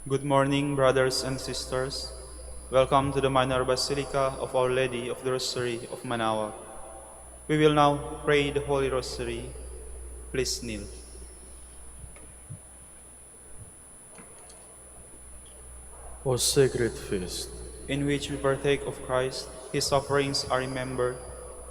Good morning, brothers and sisters. Welcome to the Minor Basilica of Our Lady of the Rosary of Manaoag. We will now pray the Holy Rosary. Please kneel. O sacred feast, In which we partake of Christ, His sufferings are remembered,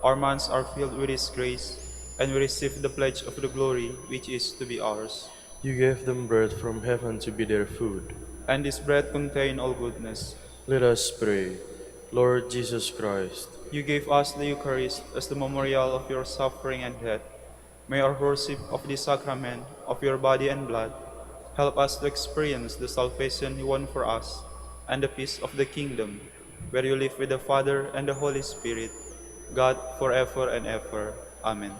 our minds are filled with His grace, and we receive the pledge of the glory which is to be ours. you gave them bread from heaven to be their food. And this bread contains all goodness. Let us pray. Lord Jesus Christ, You gave us the Eucharist as the memorial of your suffering and death. May our worship of this sacrament of your body and blood help us to experience the salvation you won for us and the peace of the kingdom, where you live with the Father and the Holy Spirit, God forever and ever. Amen.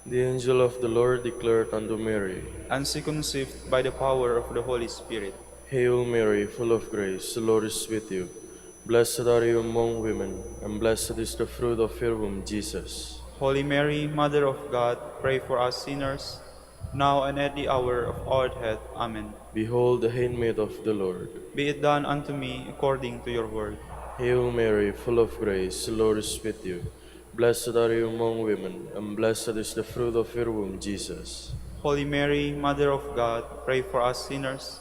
the angel of the Lord declared unto Mary, And she conceived by the power of the Holy Spirit. Hail Mary, full of grace, the Lord is with you. Blessed are you among women, and blessed is the fruit of your womb, Jesus. Holy Mary, Mother of God, pray for us sinners, now and at the hour of our death. Amen. Behold the handmaid of the Lord. Be it done unto me according to your word. Hail Mary, full of grace, the Lord is with you. Blessed are you among women, and blessed is the fruit of your womb, Jesus. Holy Mary, Mother of God, pray for us sinners,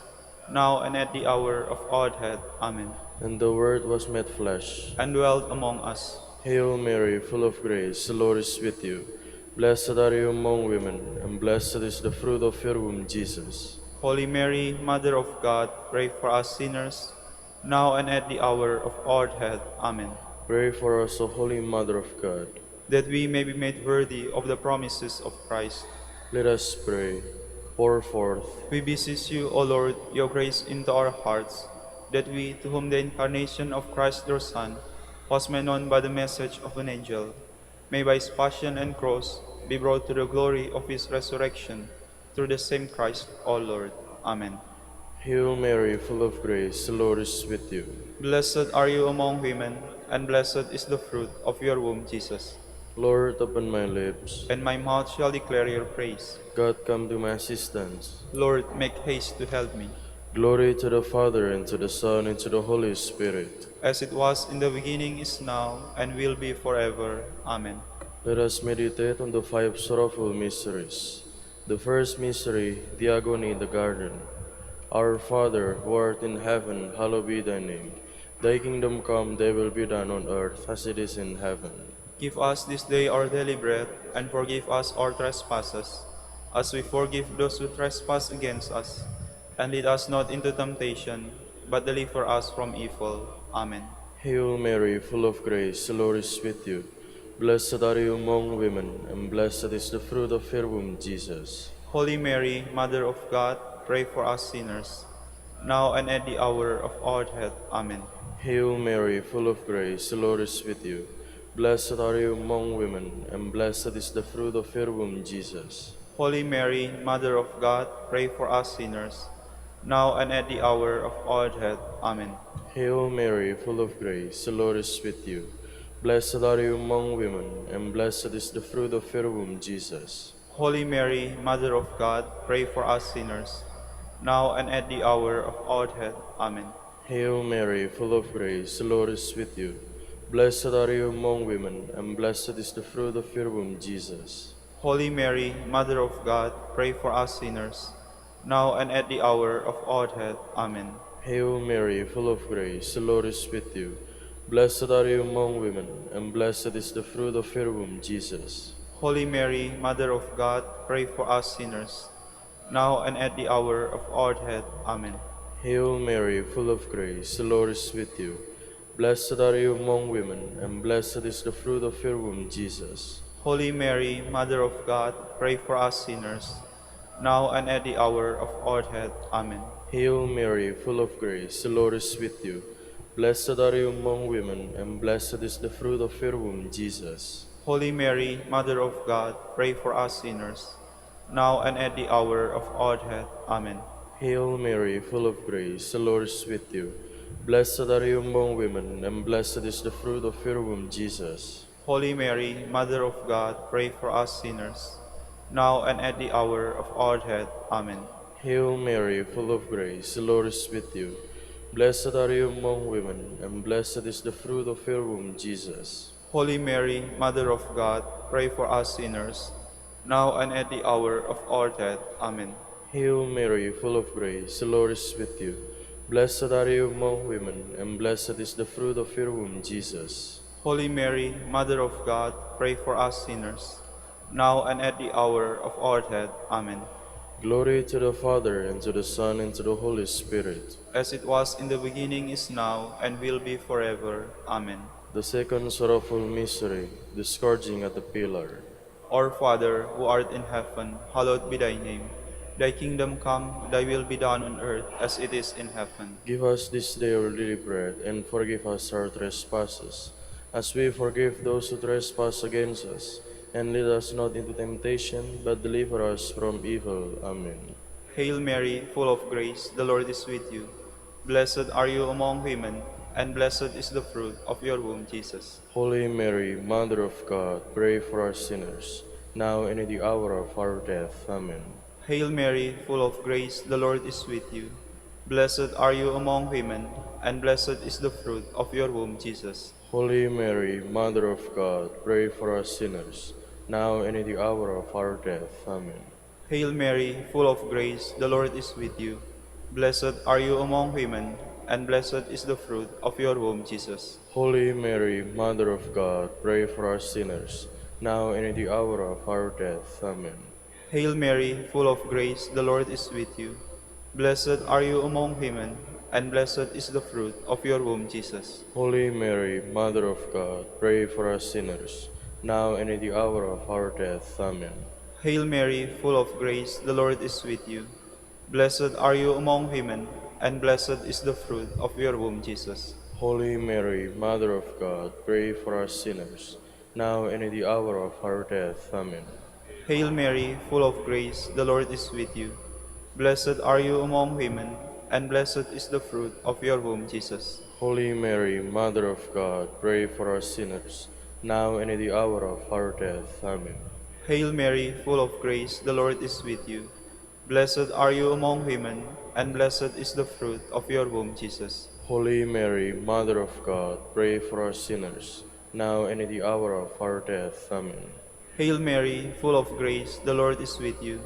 now and at the hour of our death. Amen. And the Word was made flesh, And dwelt among us. Hail Mary, full of grace, the Lord is with you. Blessed are you among women, and blessed is the fruit of your womb, Jesus. Holy Mary, Mother of God, pray for us sinners, now and at the hour of our death. Amen. Pray for us, O Holy Mother of God. That we may be made worthy of the promises of Christ. Let us pray. Pour forth, We beseech you, O Lord, your grace into our hearts, that we, to whom the incarnation of Christ your Son was made known by the message of an angel, may by his passion and cross be brought to the glory of his resurrection, through the same Christ our Lord. Amen. Hail Mary, full of grace, the Lord is with you. Blessed are you among women, and blessed is the fruit of your womb, Jesus. Lord, open my lips. And my mouth shall declare your praise. God, come to my assistance. Lord, make haste to help me. Glory to the Father, and to the Son, and to the Holy Spirit. As it was in the beginning, is now, and will be forever. Amen. Let us meditate on the five sorrowful mysteries. The first mystery, the agony in the garden. Our Father, who art in heaven, hallowed be thy name. Thy kingdom come, thy will be done on earth as it is in heaven. Give us this day our daily bread, and forgive us our trespasses, as we forgive those who trespass against us. And lead us not into temptation, but deliver us from evil. Amen. Hail Mary, full of grace, the Lord is with you. Blessed are you among women, and blessed is the fruit of your womb, Jesus. Holy Mary, Mother of God, pray for us sinners, now and at the hour of our death. Amen. Hail Mary, full of grace, the Lord is with you. Blessed are you among women, and blessed is the fruit of your womb, Jesus. Holy Mary, Mother of God, pray for us sinners, now and at the hour of our death. Amen. Hail Mary, full of grace, the Lord is with you. Blessed are you among women, and blessed is the fruit of your womb, Jesus. Holy Mary, Mother of God, pray for us sinners, now and at the hour of our death. Amen. Hail Mary, full of grace, the Lord is with you. Blessed are you among women, and blessed is the fruit of your womb, Jesus. Holy Mary, Mother of God, pray for us sinners, now and at the hour of our death. Amen. Hail Mary, full of grace, the Lord is with you. Blessed are you among women, and blessed is the fruit of your womb, Jesus. Holy Mary, Mother of God, pray for us sinners, now and at the hour of our death. Amen. Hail Mary, full of grace, the Lord is with you. Blessed are you among women, and blessed is the fruit of your womb, Jesus. Holy Mary, Mother of God, pray for us sinners, now and at the hour of our death. Amen. Hail Mary, full of grace, the Lord is with you. Blessed are you among women, and blessed is the fruit of your womb, Jesus. Holy Mary, Mother of God, pray for us sinners, now and at the hour of our death. Amen. Hail Mary, full of grace, the Lord is with you. Blessed are you among women, and blessed is the fruit of your womb, Jesus. Holy Mary, Mother of God, pray for us sinners, now and at the hour of our death. Amen. Hail Mary, full of grace, the Lord is with you. Blessed are you among women, and blessed is the fruit of your womb, Jesus. Holy Mary, Mother of God, pray for us sinners, now and at the hour of our death. Amen. Hail Mary, full of grace, the Lord is with you. Blessed are you among women, and blessed is the fruit of your womb, Jesus. Holy Mary, Mother of God, pray for us sinners, now and at the hour of our death. Amen. Glory to the Father, and to the Son, and to the Holy Spirit. As it was in the beginning, is now, and will be forever. Amen. The second sorrowful mystery, the scourging at the pillar. Our Father, who art in heaven, hallowed be thy name. Thy kingdom come, thy will be done on earth as it is in heaven. Give us this day our daily bread, and forgive us our trespasses, as we forgive those who trespass against us. And lead us not into temptation, but deliver us from evil. Amen. Hail Mary, full of grace, the Lord is with you. Blessed are you among women, and blessed is the fruit of your womb, Jesus. Holy Mary, Mother of God, pray for us sinners, now and at the hour of our death. Amen. Hail Mary, full of grace, the Lord is with you. Blessed are you among women, and blessed is the fruit of your womb, Jesus. Holy Mary, Mother of God, pray for us sinners, now and at the hour of our death. Amen. Hail Mary, full of grace, the Lord is with you. Blessed are you among women, and blessed is the fruit of your womb, Jesus. Holy Mary, Mother of God, pray for us sinners, now and at the hour of our death. Amen. Hail Mary, full of grace, the Lord is with you. Blessed are you among women, and blessed is the fruit of your womb, Jesus. Holy Mary, Mother of God, pray for us sinners, now and at the hour of our death. Amen. Hail Mary, full of grace, the Lord is with you. Blessed are you among women, and blessed is the fruit of your womb, Jesus. Holy Mary, Mother of God, pray for us sinners, now and at the hour of our death. Amen. Hail Mary, full of grace, the Lord is with you. Blessed are you among women, and blessed is the fruit of your womb, Jesus. Holy Mary, Mother of God, pray for us sinners, now and at the hour of our death. Amen. Hail Mary, full of grace, the Lord is with you. Blessed are you among women, and blessed is the fruit of your womb, Jesus. Holy Mary, Mother of God, pray for us sinners, now and at the hour of our death. Amen. Hail Mary, full of grace, the Lord is with you.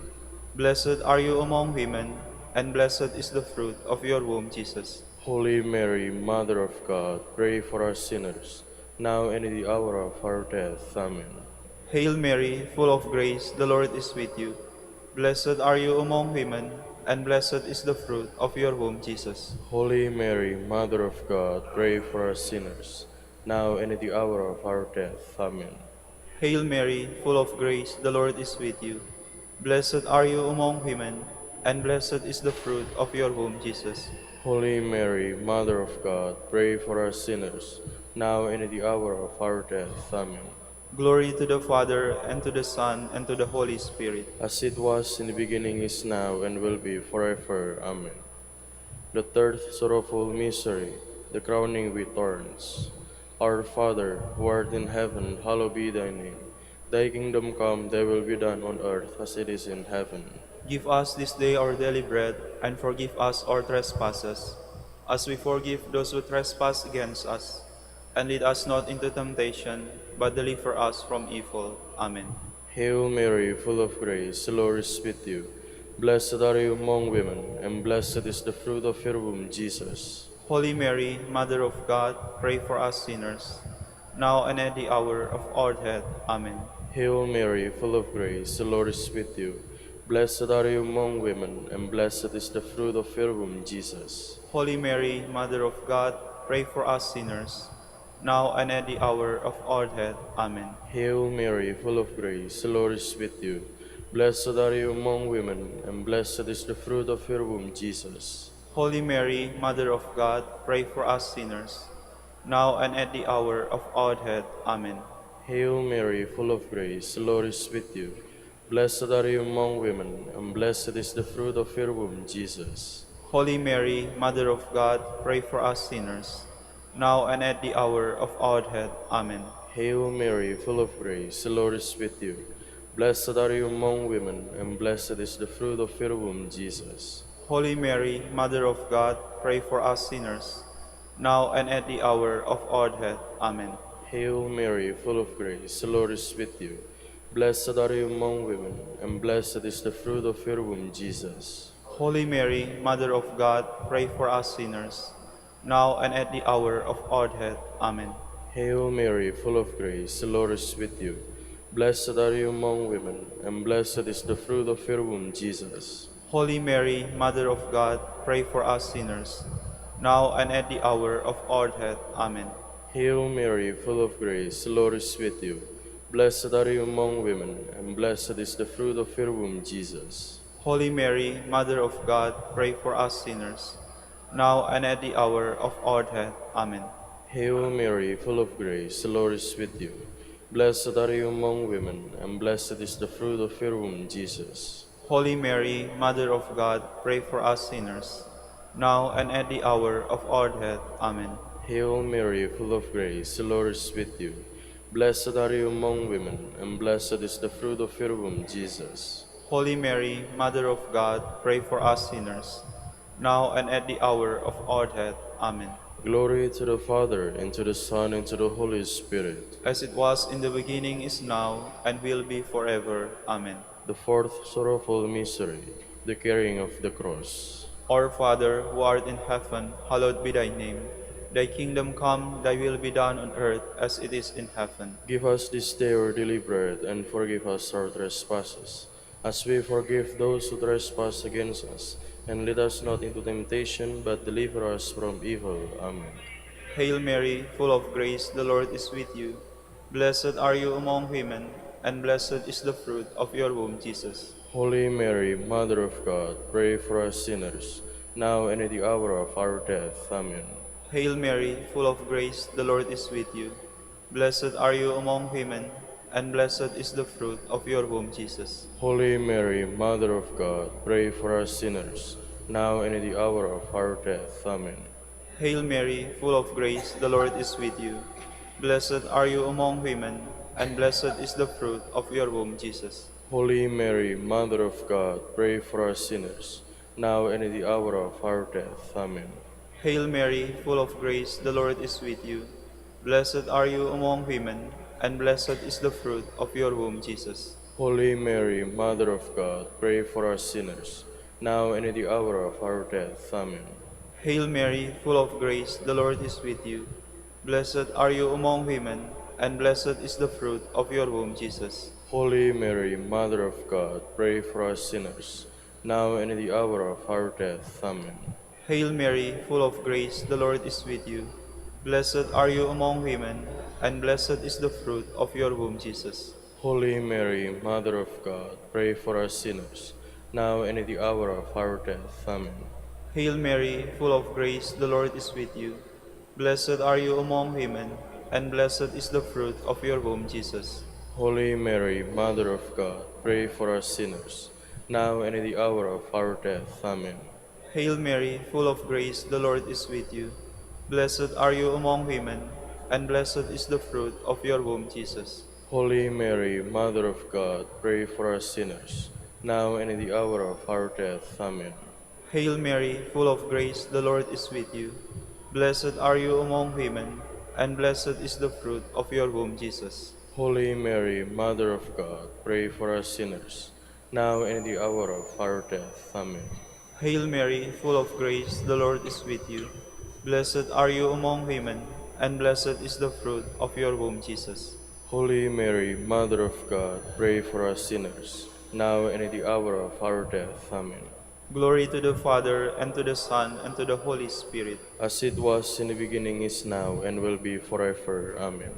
Blessed are you among women, and blessed is the fruit of your womb, Jesus. Holy Mary, Mother of God, pray for us sinners, now and at the hour of our death. Amen. Hail Mary, full of grace, the Lord is with you. Blessed are you among women, and blessed is the fruit of your womb, Jesus. Holy Mary, Mother of God, pray for us sinners, now and at the hour of our death. Amen. Hail Mary, full of grace, the Lord is with you. Blessed are you among women, and blessed is the fruit of your womb, Jesus. Holy Mary, Mother of God, pray for us sinners, now and at the hour of our death. Amen. Glory to the Father, and to the Son, and to the Holy Spirit. As it was in the beginning, is now, and will be forever. Amen. The third sorrowful mystery, the crowning with thorns. Our Father, who art in heaven, hallowed be thy name. Thy kingdom come, thy will be done on earth as it is in heaven. Give us this day our daily bread, and forgive us our trespasses, as we forgive those who trespass against us. And lead us not into temptation, but deliver us from evil. Amen. Hail Mary, full of grace, the Lord is with you. Blessed are you among women, and blessed is the fruit of your womb, Jesus. Holy Mary, Mother of God, pray for us sinners, now and at the hour of our death. Amen. Hail Mary, full of grace, the Lord is with you. Blessed are you among women, and blessed is the fruit of your womb, Jesus. Holy Mary, Mother of God, pray for us sinners, now and at the hour of our death. Amen. Hail Mary, full of grace, the Lord is with you. Blessed are you among women, and blessed is the fruit of your womb, Jesus. Holy Mary, Mother of God, pray for us sinners, now and at the hour of our death. Amen. Hail Mary, full of grace, the Lord is with you. Blessed are you among women, and blessed is the fruit of your womb, Jesus. Holy Mary, Mother of God, pray for us sinners, now and at the hour of our death. Amen. Hail Mary, full of grace, the Lord is with you. Blessed are you among women, and blessed is the fruit of your womb, Jesus. Holy Mary, Mother of God, pray for us sinners, now and at the hour of our death. Amen. Hail Mary, full of grace, the Lord is with you. Blessed are you among women, and blessed is the fruit of your womb, Jesus. Holy Mary, Mother of God, pray for us sinners, now and at the hour of our death. Amen. Hail Mary, full of grace, the Lord is with you. Blessed are you among women, and blessed is the fruit of your womb, Jesus. Holy Mary, Mother of God, pray for us sinners, now and at the hour of our death. Amen. Hail Mary, full of grace, the Lord is with you. Blessed are you among women, and blessed is the fruit of your womb, Jesus. Holy Mary, Mother of God, pray for us sinners, now and at the hour of our death. Amen. Hail Mary, full of grace, the Lord is with you. Blessed are you among women, and blessed is the fruit of your womb, Jesus. Holy Mary, Mother of God, pray for us sinners, now and at the hour of our death. Amen. Hail Mary, full of grace, the Lord is with you. Blessed are you among women, and blessed is the fruit of your womb, Jesus. Holy Mary, Mother of God, pray for us sinners, now and at the hour of our death. Amen. Glory to the Father, and to the Son, and to the Holy Spirit. As it was in the beginning, is now, and will be forever. Amen. The fourth sorrowful mystery, the carrying of the cross. Our Father, who art in heaven, hallowed be thy name. Thy kingdom come, thy will be done on earth as it is in heaven. Give us this day our daily bread, and forgive us our trespasses, as we forgive those who trespass against us. And lead us not into temptation, but deliver us from evil. Amen. Hail Mary, full of grace, the Lord is with you. Blessed are you among women, and blessed is the fruit of your womb, Jesus. Holy Mary, Mother of God, pray for us sinners, now and at the hour of our death. Amen. Hail Mary, full of grace, the Lord is with you. Blessed are you among women, and blessed is the fruit of your womb, Jesus. Holy Mary, Mother of God, pray for us sinners, now and at the hour of our death. Amen. Hail Mary, full of grace, the Lord is with you. Blessed are you among women, and blessed is the fruit of your womb, Jesus. Holy Mary, Mother of God, pray for us sinners, now and at the hour of our death. Amen. Hail Mary, full of grace, the Lord is with you. Blessed are you among women, and blessed is the fruit of your womb, Jesus. Holy Mary, Mother of God, pray for us sinners, now and at the hour of our death. Amen. Hail Mary, full of grace, the Lord is with you. Blessed are you among women, and blessed is the fruit of your womb, Jesus. Holy Mary, Mother of God, pray for us sinners, now and at the hour of our death. Amen. Hail Mary, full of grace, the Lord is with you. Blessed are you among women, and blessed is the fruit of your womb, Jesus. Holy Mary, Mother of God, pray for us sinners, now and at the hour of our death. Amen. Hail Mary, full of grace, the Lord is with you. Blessed are you among women, and blessed is the fruit of your womb, Jesus. Holy Mary, Mother of God, pray for us sinners, now and at the hour of our death. Amen. Hail Mary, full of grace, the Lord is with you. Blessed are you among women, and blessed is the fruit of your womb, Jesus. Holy Mary, Mother of God, pray for us sinners, now and at the hour of our death. Amen. Hail Mary, full of grace, the Lord is with you. Blessed are you among women, and blessed is the fruit of your womb, Jesus. Holy Mary, Mother of God, pray for us sinners, now and at the hour of our death. Amen. Hail Mary, full of grace, the Lord is with you. Blessed are you among women, and blessed is the fruit of your womb, Jesus. Holy Mary, Mother of God, pray for us sinners, now and at the hour of our death. Amen. Glory to the Father, and to the Son, and to the Holy Spirit. As it was in the beginning, is now, and will be forever. Amen.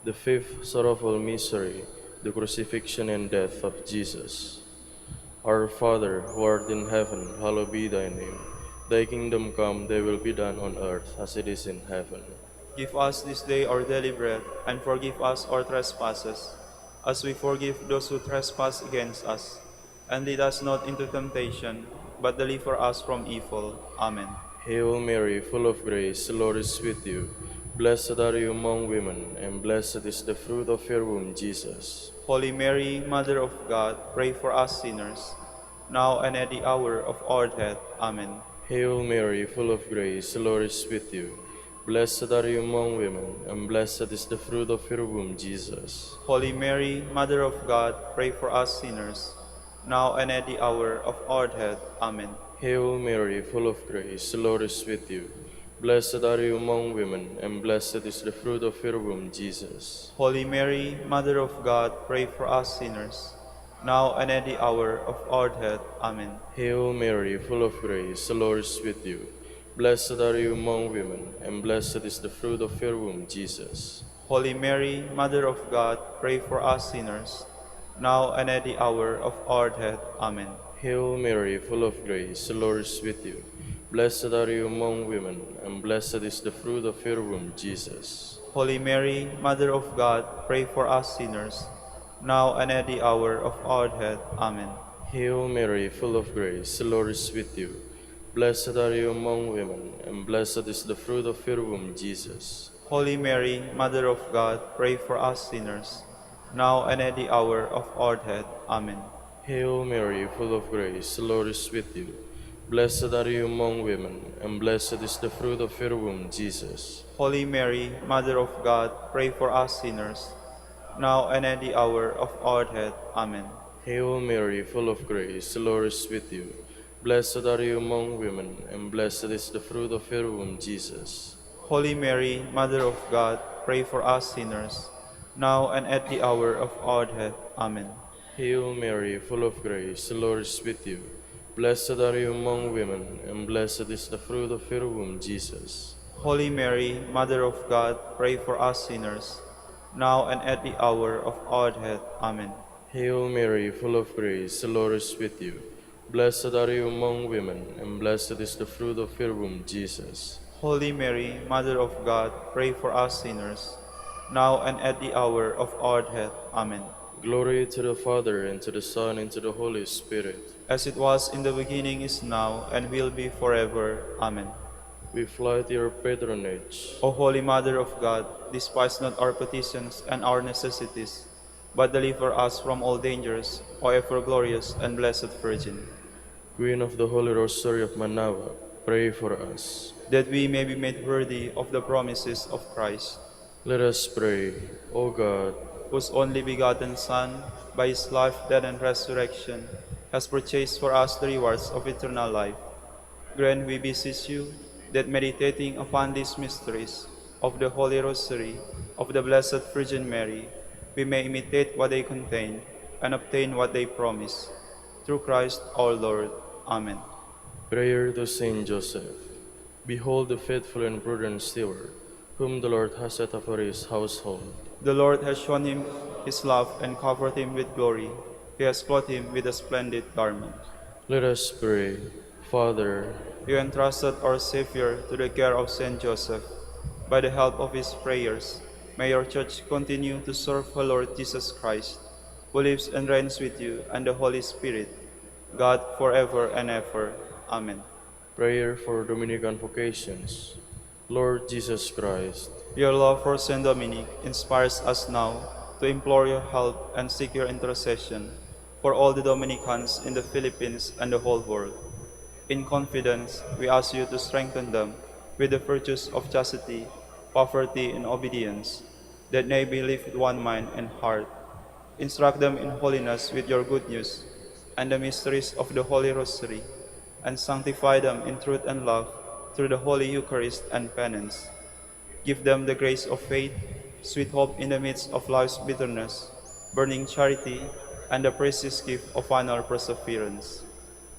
The fifth sorrowful mystery, the crucifixion and death of Jesus. Our Father, who art in heaven, hallowed be thy name. Thy kingdom come, thy will be done on earth as it is in heaven. Give us this day our daily bread, and forgive us our trespasses, as we forgive those who trespass against us. And lead us not into temptation, but deliver us from evil. Amen. Hail Mary, full of grace, the Lord is with you. Blessed are you among women, and blessed is the fruit of your womb, Jesus. Holy Mary, Mother of God, pray for us sinners, now and at the hour of our death. Amen. Hail Mary, full of grace, the Lord is with you. Blessed are you among women, and blessed is the fruit of your womb, Jesus. Holy Mary, Mother of God, pray for us sinners, now and at the hour of our death. Amen. Hail Mary, full of grace, the Lord is with you. Blessed are you among women, and blessed is the fruit of your womb, Jesus. Holy Mary, Mother of God, pray for us sinners, now and at the hour of our death. Amen. Hail Mary, full of grace, the Lord is with you. Blessed are you among women, and blessed is the fruit of your womb, Jesus. Holy Mary, Mother of God, pray for us sinners, now and at the hour of our death. Amen. Hail Mary, full of grace, the Lord is with you. Blessed are you among women, and blessed is the fruit of your womb, Jesus. Holy Mary, Mother of God, pray for us sinners, now and at the hour of our death. Amen. Hail Mary, full of grace, the Lord is with you. Blessed are you among women, and blessed is the fruit of your womb, Jesus. Holy Mary, Mother of God, pray for us sinners, now and at the hour of our death. Amen. Hail Mary, full of grace, the Lord is with you. Blessed are you among women, and blessed is the fruit of your womb, Jesus. Holy Mary, Mother of God, pray for us sinners, now and at the hour of our death. Amen. Hail Mary, full of grace, the Lord is with you. Blessed are you among women, and blessed is the fruit of your womb, Jesus. Holy Mary, Mother of God, pray for us sinners, now and at the hour of our death. Amen. Hail Mary, full of grace, the Lord is with you. Blessed are you among women, and blessed is the fruit of your womb, Jesus. Holy Mary, Mother of God, pray for us sinners, now and at the hour of our death. Amen. Hail Mary, full of grace, the Lord is with you. Blessed are you among women, and blessed is the fruit of your womb, Jesus. Holy Mary, Mother of God, pray for us sinners, now and at the hour of our death. Amen. Glory to the Father, and to the Son, and to the Holy Spirit. As it was in the beginning, is now, and will be forever. Amen. We fly to your patronage. O Holy Mother of God, despise not our petitions and our necessities, but deliver us from all dangers, O ever glorious and blessed Virgin. Queen of the Holy Rosary of Manaoag, pray for us. That we may be made worthy of the promises of Christ, Let us pray. O God, whose only begotten Son, by his life, death, and resurrection, has purchased for us the rewards of eternal life, grant, we beseech you, that meditating upon these mysteries of the Holy Rosary of the Blessed Virgin Mary, we may imitate what they contain and obtain what they promise. Through Christ our Lord. Amen. prayer to Saint Joseph. Behold the faithful and prudent steward, whom the Lord has set over his household. The Lord has shown him his love and covered him with glory. He has clothed him with a splendid garment. Let us pray. Father, You entrusted our Savior to the care of Saint Joseph. By the help of his prayers, may your Church continue to serve the Lord Jesus Christ, who lives and reigns with you and the Holy Spirit, God forever and ever. Amen. prayer for Dominican vocations. Lord Jesus Christ, Your love for Saint Dominic inspires us now to implore your help and seek your intercession for all the Dominicans in the Philippines and the whole world. In confidence, we ask you to strengthen them with the virtues of chastity, poverty, and obedience, that they may live with one mind and heart. Instruct them in holiness with your good news and the mysteries of the Holy Rosary, and sanctify them in truth and love through the Holy Eucharist and penance. Give them the grace of faith, sweet hope in the midst of life's bitterness, burning charity, and the precious gift of final perseverance.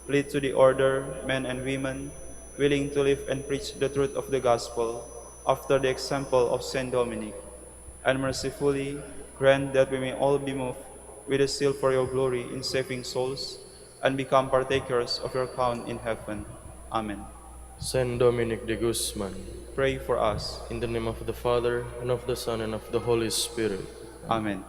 Lead to the order men and women willing to live and preach the truth of the gospel after the example of Saint Dominic, and mercifully grant that we may all be moved with a zeal for your glory in saving souls and become partakers of your crown in heaven. Amen. Saint Dominic de Guzman, Pray for us. in the name of the Father, and of the Son, and of the Holy Spirit. Amen.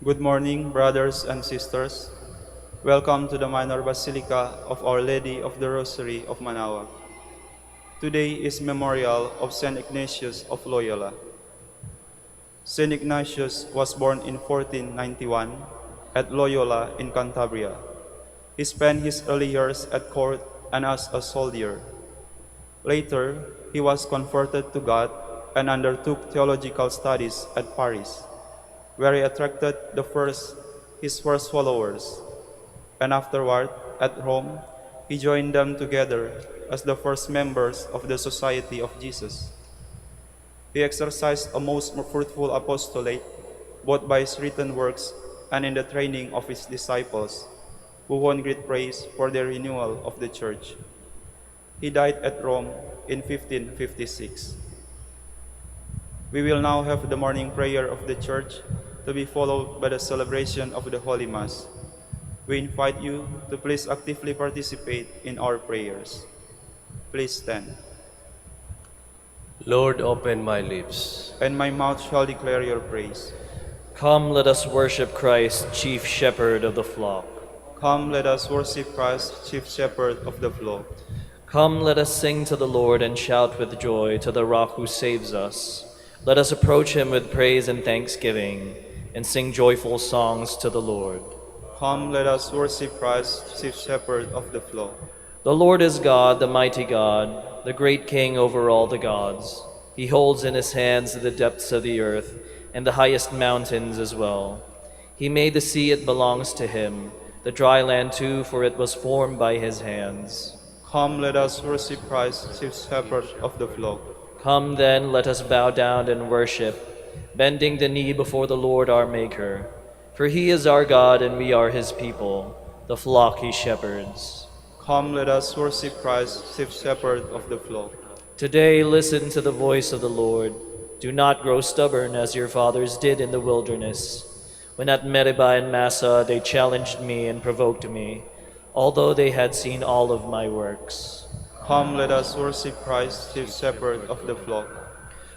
Good morning, brothers and sisters. Welcome to the Minor Basilica of Our Lady of the Rosary of Manaoag. Today is memorial of Saint Ignatius of Loyola. Saint Ignatius was born in 1491 at Loyola in Cantabria. He spent his early years at court and as a soldier. Later, he was converted to God and undertook theological studies at Paris, where he attracted his first followers. And afterward, at Rome, he joined them together as the first members of the Society of Jesus. He exercised a most fruitful apostolate, both by his written works and in the training of his disciples, who won great praise for the renewal of the Church. He died at Rome in 1556. We will now have the morning prayer of the Church, to be followed by the celebration of the Holy Mass. We invite you to please actively participate in our prayers. Please stand. Lord, open my lips. And my mouth shall declare your praise. Come, let us worship Christ, chief shepherd of the flock. Come, let us worship Christ, chief shepherd of the flock. Come, let us sing to the Lord and shout with joy to the rock who saves us. Let us approach him with praise and thanksgiving and sing joyful songs to the Lord. Come, let us worship Christ, chief shepherd of the flock. The Lord is God, the mighty God, the great King over all the gods. He holds in his hands the depths of the earth and the highest mountains as well. He made the sea, it belongs to him, the dry land too, for it was formed by his hands. Come, let us worship Christ, chief shepherd of the flock. Come then, let us bow down and worship, bending the knee before the Lord our Maker. For he is our God and we are his people, the flock he shepherds. Come, let us worship Christ, chief shepherd of the flock. Today listen to the voice of the Lord. Do not grow stubborn as your fathers did in the wilderness, when at Meribah and Massa they challenged me and provoked me, although they had seen all of my works. Come, let us worship Christ, chief shepherd of the flock.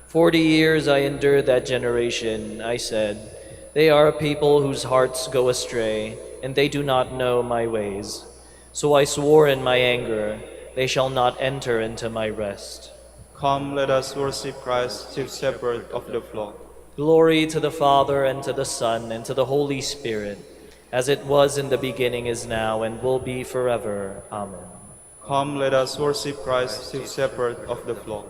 40 years I endured that generation. I said, they are a people whose hearts go astray, and they do not know my ways. So I swore in my anger, they shall not enter into my rest. Come, let us worship Christ, chief shepherd of the flock. Glory to the Father, and to the Son, and to the Holy Spirit, as it was in the beginning, is now, and will be forever. Amen. Come, let us worship Christ, chief shepherd of the flock.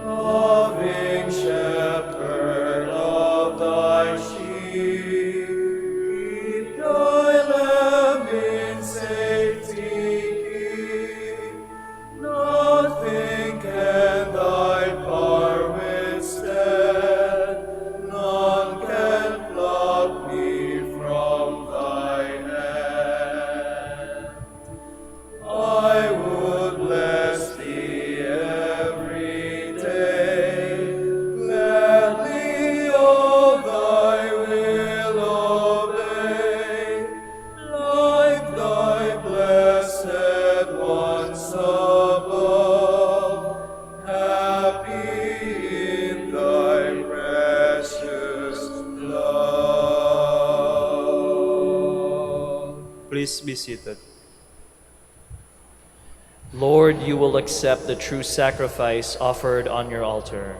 Loving shepherd of thy sheep, keep thy lamb in safety keep. Nothing can thy power withstand, none can pluck me from thy hand. I would bless thee every day, gladly all thy will obey, like thy blessed ones above, happy in thy precious love. Please be seated. Lord, you will accept the true sacrifice offered on your altar.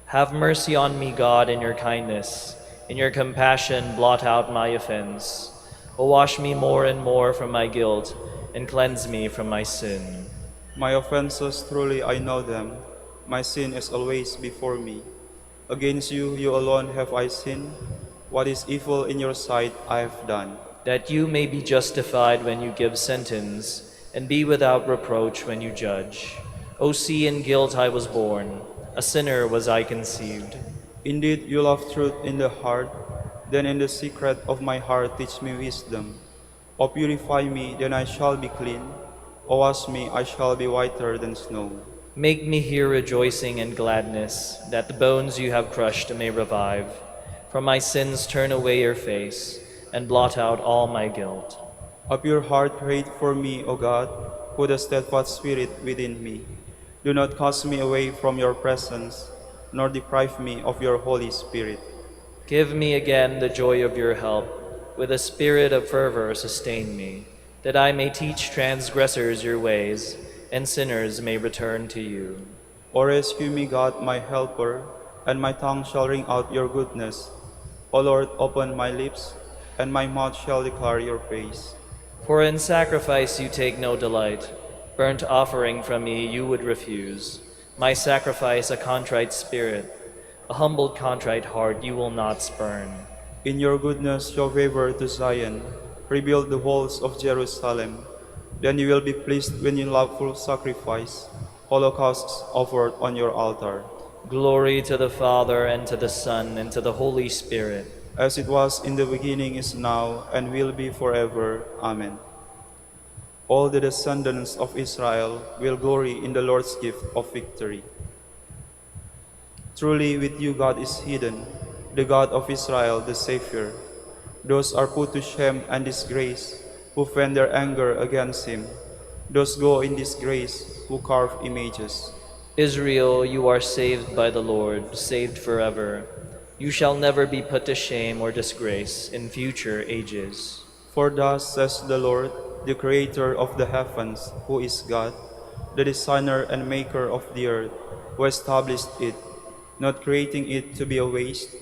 Have mercy on me, God, in your kindness. In your compassion, blot out my offense. O wash me more and more from my guilt, and cleanse me from my sin. My offenses, truly I know them. My sin is always before me. Against you, you alone have I sinned. What is evil in your sight I have done. That you may be justified when you give sentence, and be without reproach when you judge. O see, in guilt I was born, a sinner was I conceived. Indeed, you love truth in the heart. Then in the secret of my heart teach me wisdom. O purify me, then I shall be clean. O wash me, I shall be whiter than snow. Make me hear rejoicing and gladness, that the bones you have crushed may revive. From my sins turn away your face, and blot out all my guilt. A pure heart create for me, O God, put a steadfast spirit within me. Do not cast me away from your presence, nor deprive me of your Holy Spirit. Give me again the joy of your help. With a spirit of fervor sustain me, that I may teach transgressors your ways, and sinners may return to you. O rescue me, God, my helper, and my tongue shall ring out your goodness. O Lord, open my lips, and my mouth shall declare your praise. For in sacrifice you take no delight. Burnt offering from me you would refuse. My sacrifice a contrite spirit. A humbled contrite heart you will not spurn. In your goodness show favor to Zion, rebuild the walls of Jerusalem. Then you will be pleased when you lawful sacrifice, holocausts offered on your altar. Glory to the Father, and to the Son, and to the Holy Spirit. As it was in the beginning, is now, and will be forever. Amen. All the descendants of Israel will glory in the Lord's gift of victory. Truly with you God is hidden, the God of Israel, the Savior. Those are put to shame and disgrace, who fan their anger against him. Those go in disgrace, who carve images. Israel, you are saved by the Lord, saved forever. You shall never be put to shame or disgrace in future ages. For thus says the Lord, the Creator of the heavens, who is God, the designer and maker of the earth, who established it, not creating it to be a waste,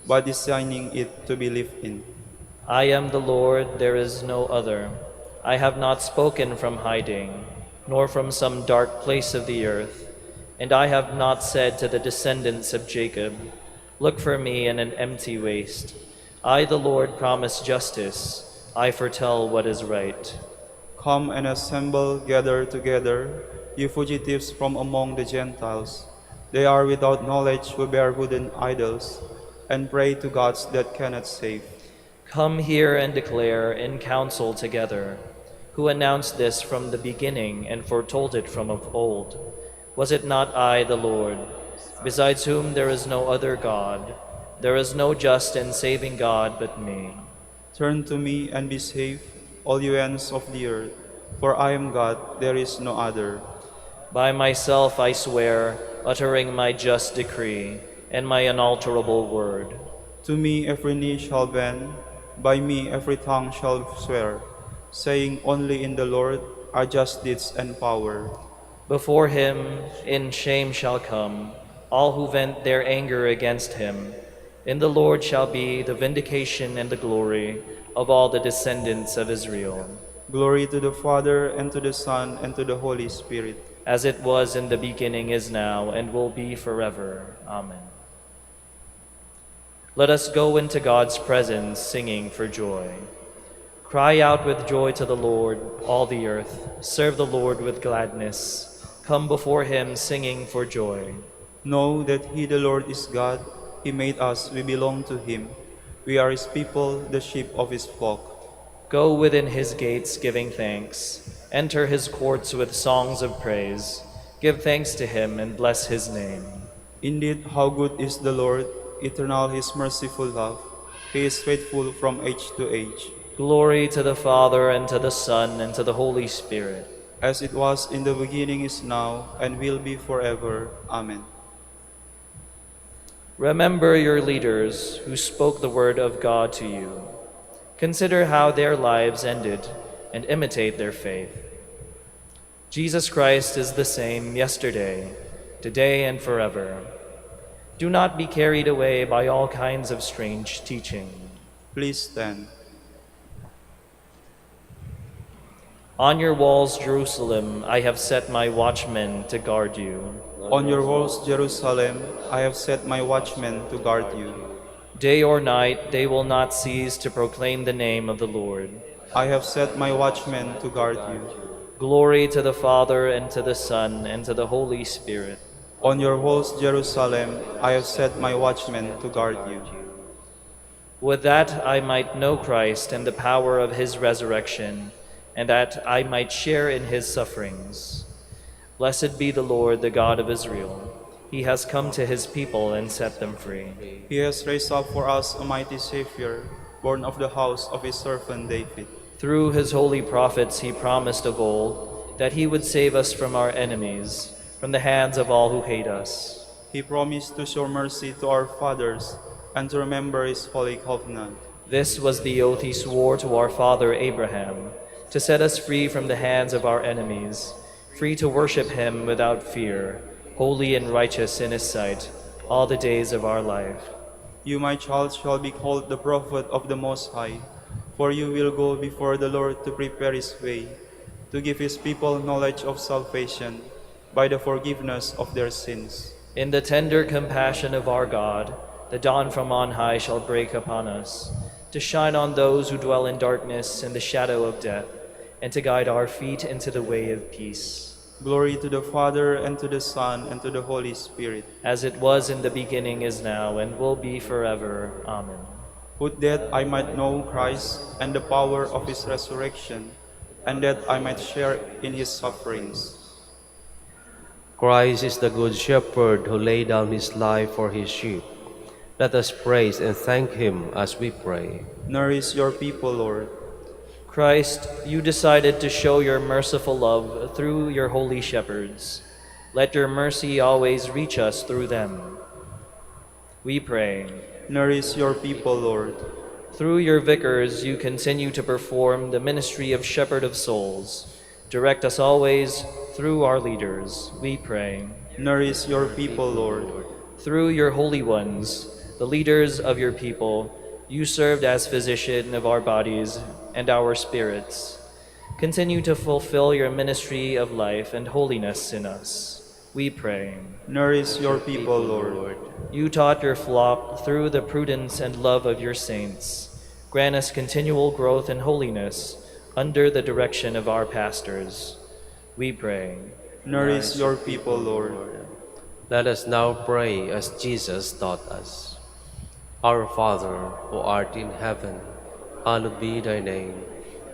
but designing it to be lived in. I am the Lord, there is no other. I have not spoken from hiding, nor from some dark place of the earth. And I have not said to the descendants of Jacob, look for me in an empty waste. I, the Lord, promise justice. I foretell what is right. Come and assemble, gather together, you fugitives from among the Gentiles. They are without knowledge who bear wooden idols, and pray to gods that cannot save. Come here and declare in council together, who announced this from the beginning and foretold it from of old. Was it not I, the Lord, besides whom there is no other God? There is no just and saving God but me. Turn to me and be saved, all you ends of the earth, for I am God, there is no other. By myself I swear, uttering my just decree and my unalterable word. To me every knee shall bend, by me every tongue shall swear, saying only in the Lord are just deeds and power. Before him in shame shall come all who vent their anger against him. In the Lord shall be the vindication and the glory of all the descendants of Israel. Glory to the Father, and to the Son, and to the Holy Spirit. As it was in the beginning, is now, and will be forever. Amen. Let us go into God's presence singing for joy. Cry out with joy to the Lord, all the earth. Serve the Lord with gladness. Come before him singing for joy. Know that he, the Lord, is God. He made us, we belong to him. We are his people, the sheep of his flock. Go within his gates giving thanks. Enter his courts with songs of praise. Give thanks to him and bless his name. Indeed, how good is the Lord, eternal his merciful love. He is faithful from age to age. Glory to the Father, and to the Son, and to the Holy Spirit. As it was in the beginning, is now, and will be forever. Amen. Remember your leaders who spoke the word of God to you. Consider how their lives ended, and imitate their faith. Jesus Christ is the same yesterday, today, and forever. Do not be carried away by all kinds of strange teaching. Please stand. On your walls, Jerusalem, I have set my watchmen to guard you. On your walls, Jerusalem, I have set my watchmen to guard you. Day or night, they will not cease to proclaim the name of the Lord. I have set my watchmen to guard you. Glory to the Father, and to the Son, and to the Holy Spirit. On your walls, Jerusalem, I have set my watchmen to guard you. Would that I might know Christ and the power of his resurrection, and that I might share in his sufferings. Blessed be the Lord, the God of Israel. He has come to his people and set them free. He has raised up for us a mighty Savior, born of the house of his servant David. Through his holy prophets he promised of old that he would save us from our enemies, from the hands of all who hate us. He promised to show mercy to our fathers and to remember his holy covenant. This was the oath he swore to our father Abraham, to set us free from the hands of our enemies, free to worship him without fear, holy and righteous in his sight, all the days of our life. You, my child, shall be called the prophet of the Most High, for you will go before the Lord to prepare his way, to give his people knowledge of salvation by the forgiveness of their sins. In the tender compassion of our God, the dawn from on high shall break upon us, to shine on those who dwell in darkness and the shadow of death, and to guide our feet into the way of peace. Glory to the Father, and to the Son, and to the Holy Spirit. As it was in the beginning, is now, and will be forever. Amen. Would that I might know Christ and the power of his resurrection, and that I might share in his sufferings. Christ is the good shepherd who laid down his life for his sheep. Let us praise and thank him as we pray. Nourish your people, Lord. Christ, you decided to show your merciful love through your holy shepherds. Let your mercy always reach us through them. We pray. Nourish your people, Lord. Through your vicars, you continue to perform the ministry of shepherd of souls. Direct us always through our leaders. We pray. Nourish your people, Lord. Through your holy ones, the leaders of your people, you served as physician of our bodies and our spirits. Continue to fulfill your ministry of life and holiness in us. We pray. Nourish your people, Lord. You taught your flock through the prudence and love of your saints. Grant us continual growth in holiness under the direction of our pastors. We pray. Nourish your people, Lord. Let us now pray as Jesus taught us. Our Father, who art in heaven, hallowed be thy name.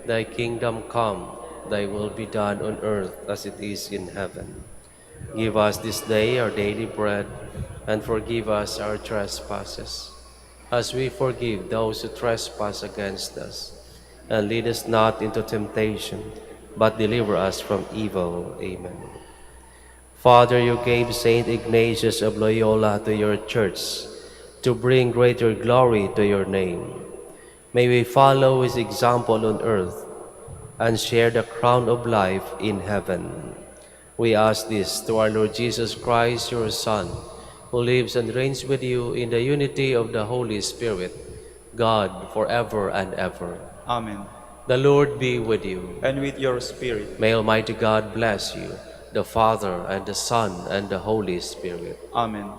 Thy kingdom come, thy will be done on earth as it is in heaven. Give us this day our daily bread, and forgive us our trespasses, as we forgive those who trespass against us. And lead us not into temptation, but deliver us from evil. Amen. Father, you gave Saint Ignatius of Loyola to your church to bring greater glory to your name. May we follow his example on earth and share the crown of life in heaven. We ask this through our Lord Jesus Christ, your Son, who lives and reigns with you in the unity of the Holy Spirit, God, forever and ever. Amen. The Lord be with you. And with your spirit. May Almighty God bless you, the Father, and the Son, and the Holy Spirit. Amen.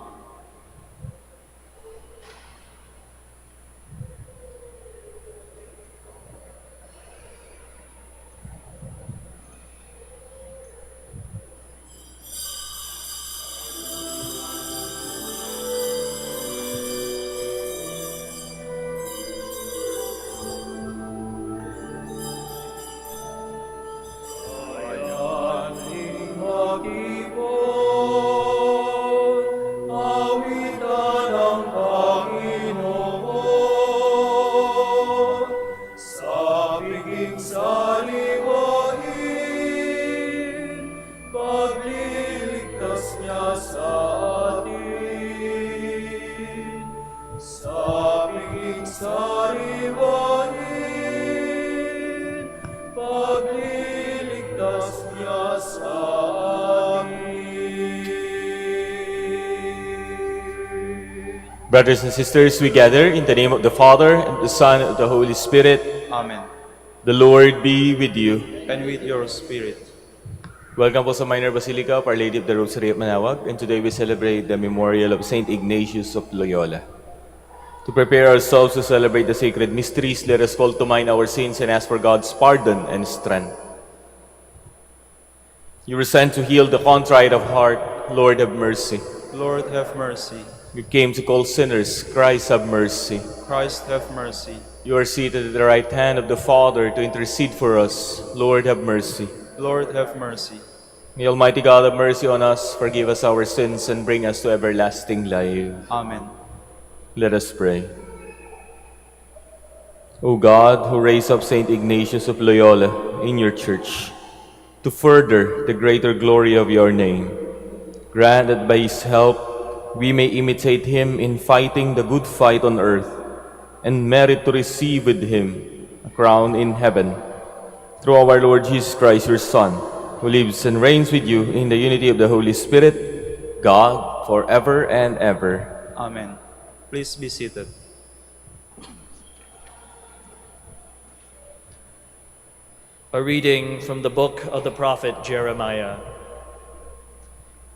Brothers and sisters, we gather in the name of the Father, and the Son, and the Holy Spirit. Amen. The Lord be with you. And with your spirit. Welcome po sa Minor Basilica of Our Lady of the Rosary at Manaoag, and today we celebrate the memorial of Saint Ignatius of Loyola. To prepare ourselves to celebrate the sacred mysteries, let us call to mind our sins and ask for God's pardon and strength. You were sent to heal the contrite of heart. Lord, have mercy. Lord, have mercy. You came to call sinners. Christ, have mercy. Christ, have mercy. You are seated at the right hand of the Father to intercede for us. Lord, have mercy. Lord, have mercy. May Almighty God have mercy on us, forgive us our sins, and bring us to everlasting life. Amen. Let us pray. O God, who raised up Saint Ignatius of Loyola in your church, to further the greater glory of your name, grant that by his help we may imitate him in fighting the good fight on earth, and merit to receive with him a crown in heaven. Through our Lord Jesus Christ, your Son, who lives and reigns with you in the unity of the Holy Spirit, God, forever and ever. Amen. Please be seated. A reading from the book of the prophet Jeremiah.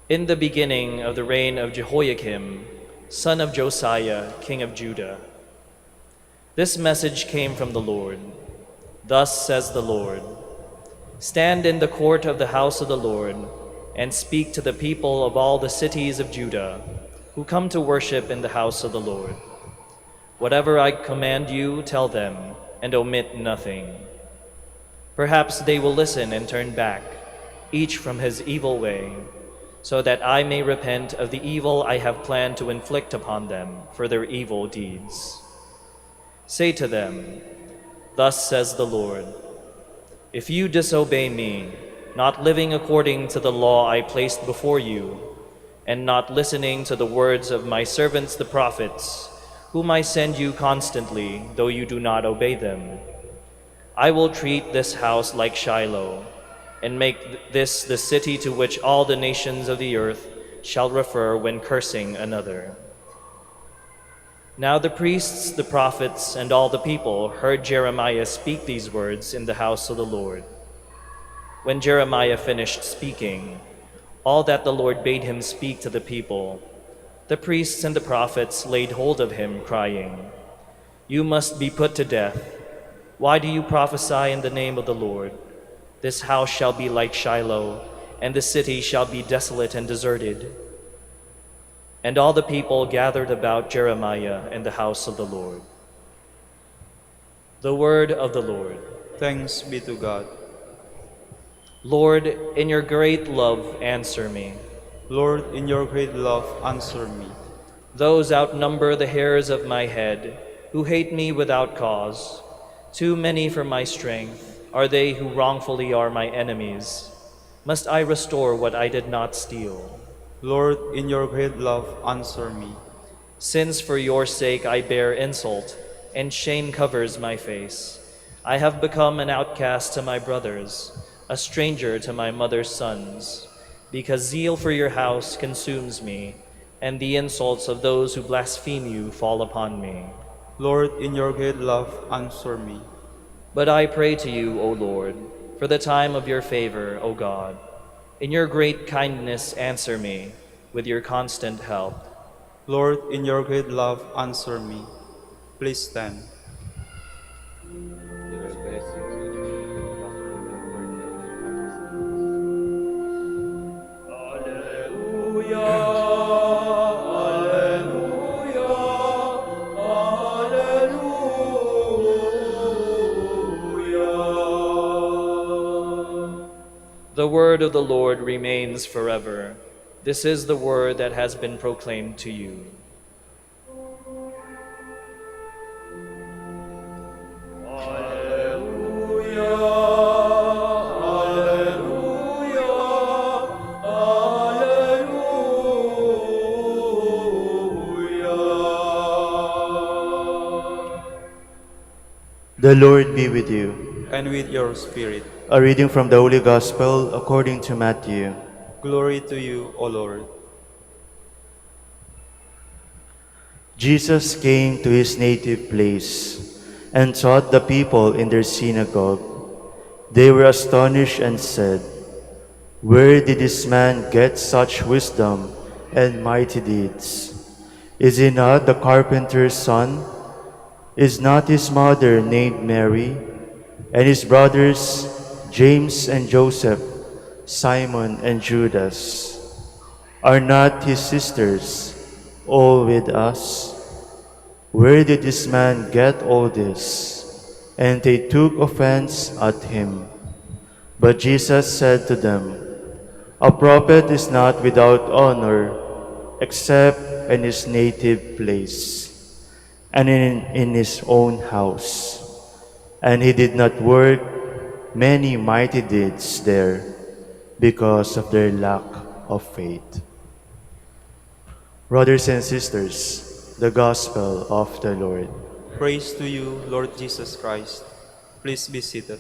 In the beginning of the reign of Jehoiakim, son of Josiah, king of Judah, this message came from the Lord. Thus says the Lord, stand in the court of the house of the Lord, and speak to the people of all the cities of Judah, who come to worship in the house of the Lord. Whatever I command you, tell them, and omit nothing. Perhaps they will listen and turn back, each from his evil way, so that I may repent of the evil I have planned to inflict upon them for their evil deeds. Say to them, thus says the Lord, if you disobey me, not living according to the law I placed before you, and not listening to the words of my servants the prophets, whom I send you constantly, though you do not obey them, I will treat this house like Shiloh, and make this the city to which all the nations of the earth shall refer when cursing another. Now the priests, the prophets, and all the people heard Jeremiah speak these words in the house of the Lord. When Jeremiah finished speaking all that the Lord bade him speak to the people, the priests and the prophets laid hold of him, crying, you must be put to death. Why do you prophesy in the name of the Lord? This house shall be like Shiloh, and the city shall be desolate and deserted. And all the people gathered about Jeremiah in the house of the Lord. The word of the Lord. Thanks be to God. Lord, in your great love, answer me. Lord, in your great love, answer me. Those outnumber the hairs of my head, who hate me without cause. Too many for my strength are they who wrongfully are my enemies. Must I restore what I did not steal? Lord, in your great love, answer me. Since for your sake I bear insult, and shame covers my face, I have become an outcast to my brothers, a stranger to my mother's sons, because zeal for your house consumes me, and the insults of those who blaspheme you fall upon me. Lord, in your great love, answer me. But I pray to you, O Lord, for the time of your favor, O God. In your great kindness, answer me with your constant help. Lord, in your great love, answer me. Please stand. The word of the Lord remains forever. This is the word that has been proclaimed to you. The Lord be with you. And with your spirit. A reading from the Holy Gospel according to Matthew. Glory to you, O Lord. Jesus came to his native place and taught the people in their synagogue. They were astonished and said, where did this man get such wisdom and mighty deeds? Is he not the carpenter's son? Is not his mother named Mary, and his brothers James and Joseph, Simon and Judas? Are not his sisters all with us? Where did this man get all this? And they took offense at him. But Jesus said to them, a prophet is not without honor except in his native place and in his own house. and he did not work many mighty deeds there because of their lack of faith. Brothers and sisters, the Gospel of the Lord. Praise to you, Lord Jesus Christ. Please be seated.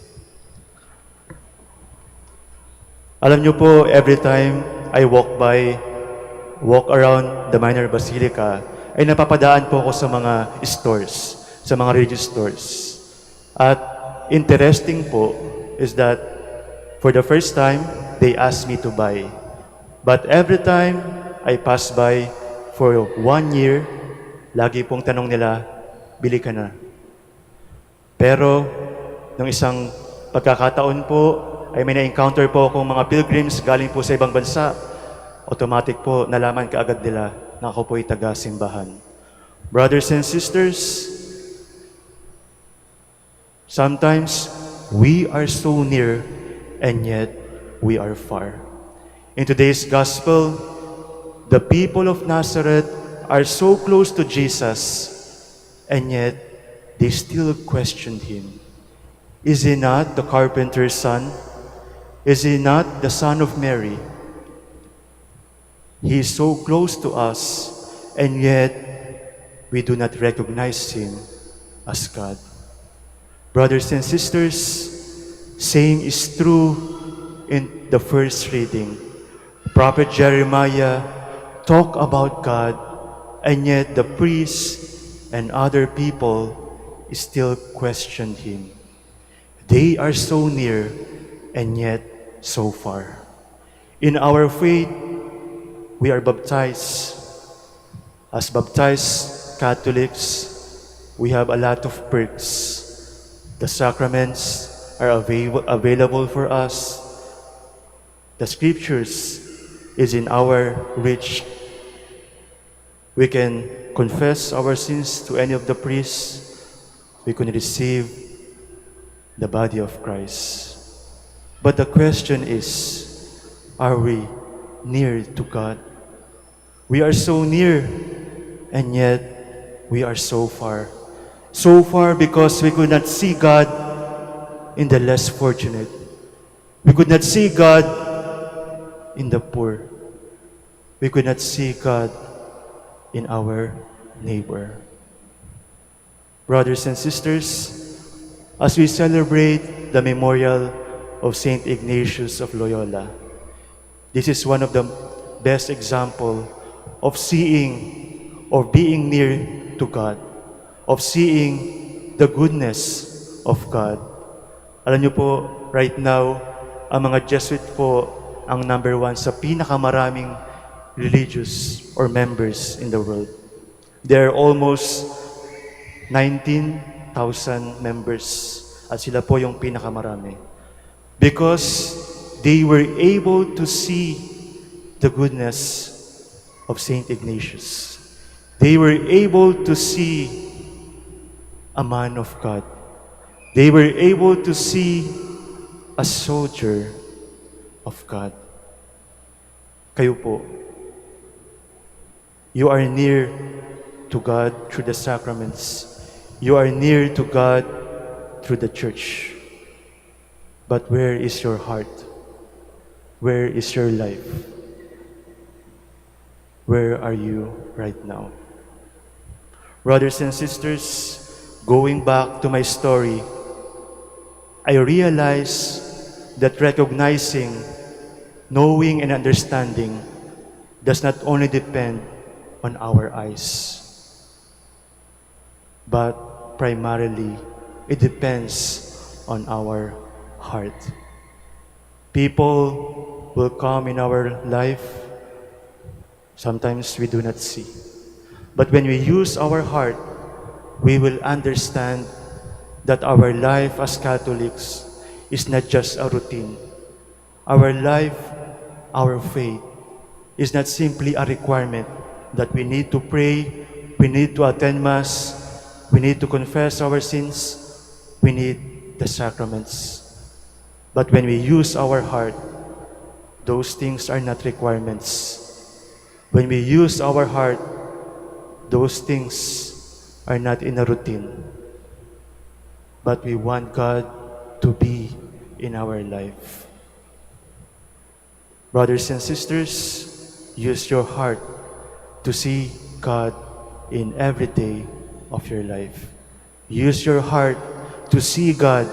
Alam niyo po, every time I walk around the Minor Basilica, ay napapadaan po ako sa mga stores, sa mga religious stores. At interesting po is that for the first time, they asked me to buy. But every time I pass by for 1 year, lagi pong tanong nila, bili ka na. Pero, nung isang pagkakataon po, ay may na-encounter po akong mga pilgrims galing po sa ibang bansa. Automatic po, nalaman kaagad nila na ako po'y taga-simbahan. Brothers and sisters, sometimes we are so near and yet we are far. In today's gospel, the people of Nazareth are so close to Jesus and yet they still questioned him. Is he not the carpenter's son? Is he not the son of Mary? He is so close to us, and yet we do not recognize him as God. Brothers and sisters, same is true in the first reading. Prophet Jeremiah talked about God, and yet the priests and other people still questioned him. They are so near and yet so far. In our faith, we are baptized. As baptized Catholics, we have a lot of perks. The sacraments are available for us. The scriptures is in our reach. We can confess our sins to any of the priests. We can receive the body of Christ. But the question is, are we near to God? We are so near, and yet we are so far. So far because we could not see God in the less fortunate. We could not see God in the poor. We could not see God in our neighbor. Brothers and sisters, as we celebrate the memorial of Saint Ignatius of Loyola, this is one of the best example of seeing or being near to God, of seeing the goodness of God. Alam niyo po, right now, ang mga Jesuit po ang number 1 sa pinakamaraming religious or members in the world. There are almost 19,000 members at sila po yung pinakamarami. Because they were able to see the goodness of Saint Ignatius. They were able to see a man of God. They were able to see a soldier of God. Kayo po, you are near to God through the sacraments. You are near to God through the church. But where is your heart? Where is your life? Where are you right now? Brothers and sisters, going back to my story, I realize that recognizing, knowing, and understanding does not only depend on our eyes, but primarily it depends on our heart. People will come in our life, sometimes we do not see. But when we use our heart, we will understand that our life as Catholics is not just a routine. Our life, our faith, is not simply a requirement that we need to pray, we need to attend Mass, we need to confess our sins, we need the sacraments. But when we use our heart, those things are not requirements. When we use our heart, those things are not in a routine. but we want God to be in our life. Brothers and sisters, use your heart to see God in every day of your life. Use your heart to see God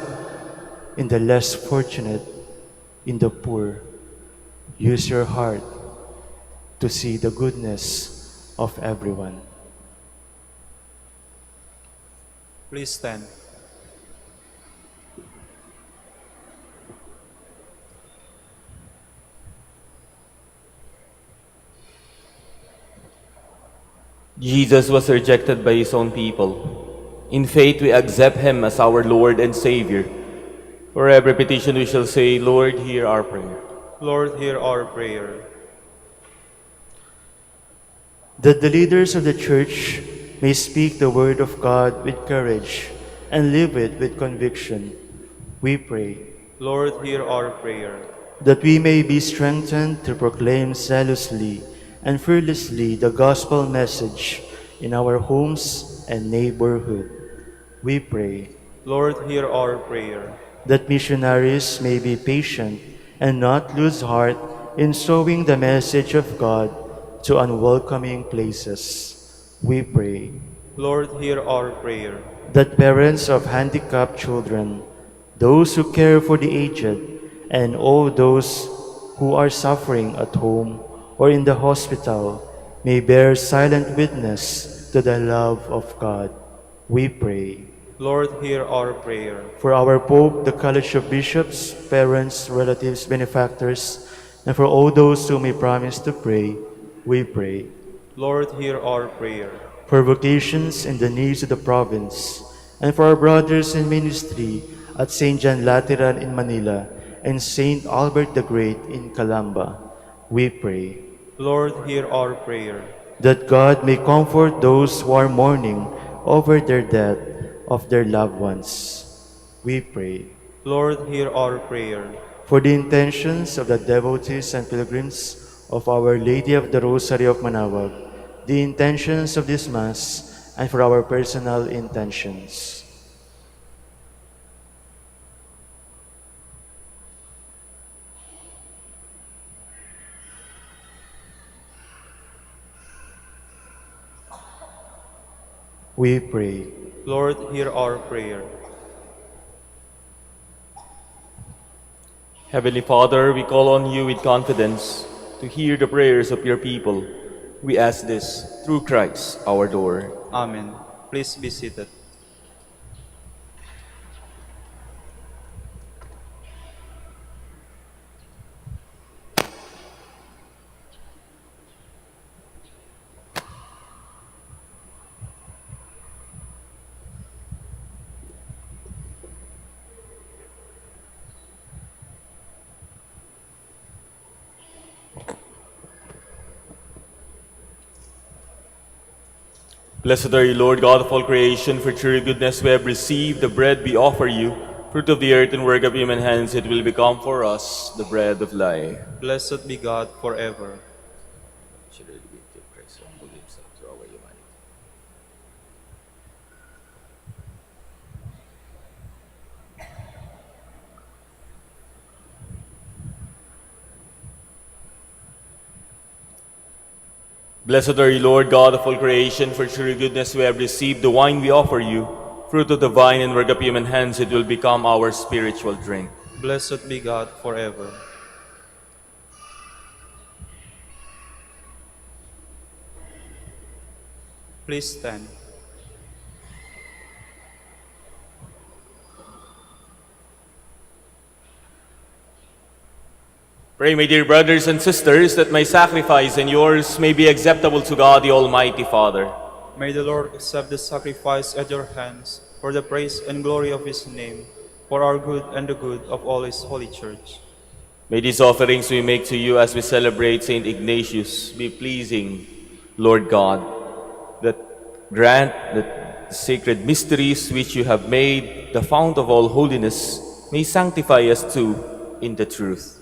in the less fortunate, in the poor. Use your heart to see the goodness of everyone. Please stand. Jesus was rejected by his own people. In faith, we accept him as our Lord and Savior. For every petition we shall say, Lord, hear our prayer. Lord, hear our prayer. That the leaders of the Church may speak the word of God with courage and live it with conviction, we pray. Lord, hear our prayer. That we may be strengthened to proclaim zealously and fearlessly the gospel message in our homes and neighborhood, we pray. Lord, hear our prayer. That missionaries may be patient and not lose heart in sowing the message of God to unwelcoming places, we pray. Lord, hear our prayer. That parents of handicapped children, those who care for the aged, and all those who are suffering at home or in the hospital may bear silent witness to the love of God, we pray. Lord, hear our prayer. For our Pope, the College of Bishops, parents, relatives, benefactors, and for all those who may promise to pray, we pray. Lord, hear our prayer. For vocations and the needs of the province, and for our brothers in ministry at St. John Lateran in Manila and St. Albert the Great in Calamba, we pray. Lord, hear our prayer. That God may comfort those who are mourning over their death of their loved ones, we pray. Lord, hear our prayer. For the intentions of the devotees and pilgrims of Our Lady of the Rosary of Manaoag, the intentions of this Mass, and for our personal intentions. We pray. Lord, hear our prayer. Heavenly Father, we call on you with confidence to hear the prayers of your people. We ask this through Christ, our Lord. Amen. Please be seated. Blessed are you, Lord God of all creation, for through your goodness we have received the bread we offer you. Fruit of the earth and work of human hands, it will become for us the bread of life. Blessed be God forever. Blessed are you, Lord God of all creation, for through your goodness we have received the wine we offer you. Fruit of the vine and work of human hands, it will become our spiritual drink. Blessed be God forever. Please stand. Pray, my dear brothers and sisters, that my sacrifice and yours may be acceptable to God, the Almighty Father. May the Lord accept the sacrifice at your hands for the praise and glory of his name, for our good and the good of all his holy church. May these offerings we make to you as we celebrate St. Ignatius be pleasing, Lord God, that grant that the sacred mysteries which you have made the fount of all holiness may sanctify us too in the truth.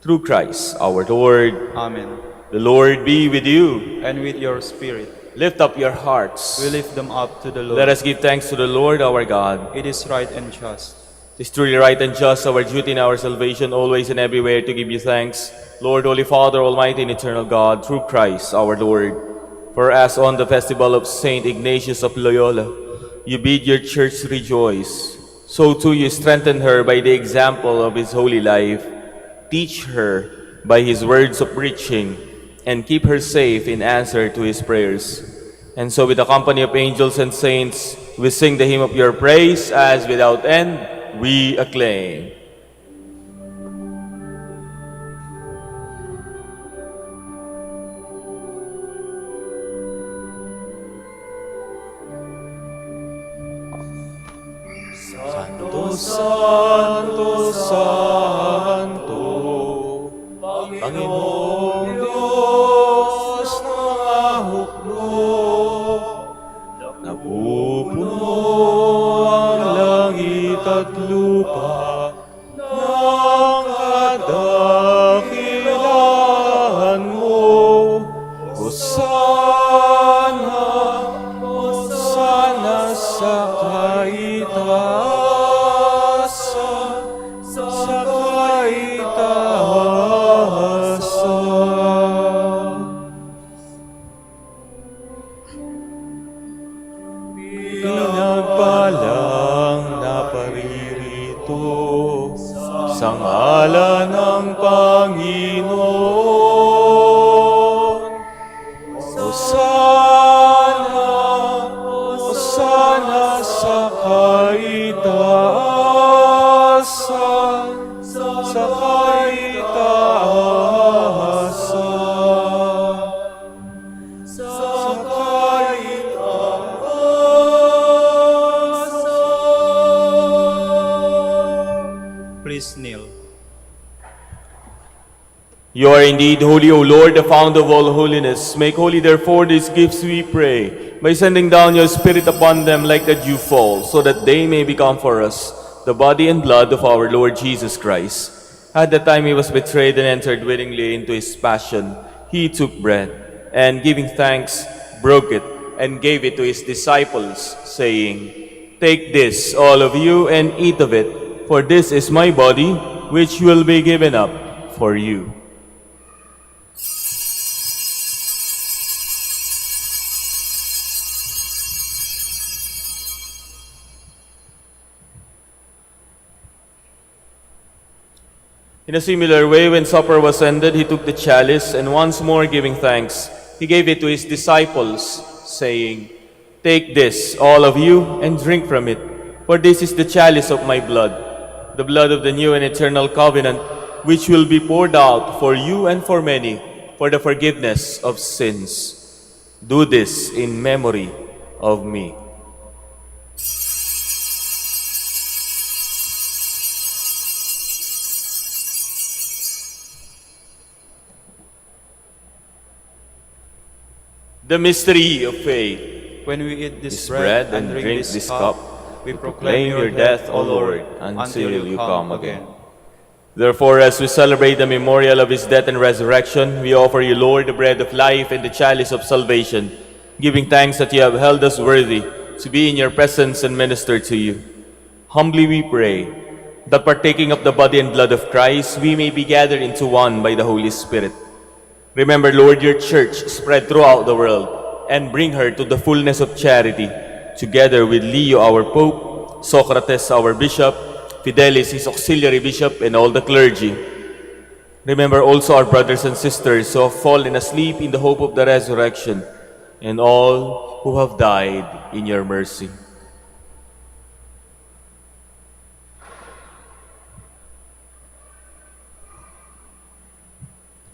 Through Christ our Lord. Amen. The Lord be with you. And with your spirit. Lift up your hearts. We lift them up to the Lord. Let us give thanks to the Lord our God. It is right and just. It is truly right and just, our duty and our salvation, always and everywhere to give you thanks, Lord, Holy Father, Almighty and Eternal God, through Christ our Lord. For as on the festival of Saint Ignatius of Loyola, you bid your church rejoice, so too you strengthen her by the example of his holy life. Teach her by his words of preaching, and keep her safe in answer to his prayers. And so with the company of angels and saints, we sing the hymn of your praise, as without end we acclaim. Santo, Santo, Santo, Panginoong Diyos ng ahuklo, napupuno ang langit at lupa ng kadakilaan mo. Hosana, Hosana sa kaitaasan, sa kaitaasan. Pinagpalang naparirito sa ngalan ng Panginoon. Hosana, Hosana sa kaitaasan, sa kaitaasan, sa kaitaasan. Please kneel. You are indeed holy, O Lord, the fount of all holiness. Make holy, therefore, these gifts, we pray, by sending down your Spirit upon them like the dew fall, so that they may become for us the body and blood of our Lord Jesus Christ. At the time he was betrayed and entered willingly into his passion, he took bread, and giving thanks, broke it, and gave it to his disciples, saying, "Take this, all of you, and eat of it, for this is my body, which will be given up for you." In a similar way, when supper was ended, he took the chalice, and once more giving thanks, he gave it to his disciples, saying, "Take this, all of you, and drink from it, for this is the chalice of my blood, the blood of the new and eternal covenant, which will be poured out for you and for many, for the forgiveness of sins. Do this in memory of me." The mystery of faith. When we eat this This bread and drink this cup, we proclaim your death, O Lord, until you come again. Therefore, as we celebrate the memorial of his death and resurrection, we offer you, Lord, the bread of life and the chalice of salvation, giving thanks that you have held us worthy to be in your presence and minister to you. Humbly we pray that partaking of the body and blood of Christ, we may be gathered into one by the Holy Spirit. Remember, Lord, your church spread throughout the world, and bring her to the fullness of charity, together with Leo, our Pope, Socrates, our Bishop, Fidelis, his auxiliary bishop, and all the clergy. Remember also our brothers and sisters who have fallen asleep in the hope of the resurrection, and all who have died in your mercy.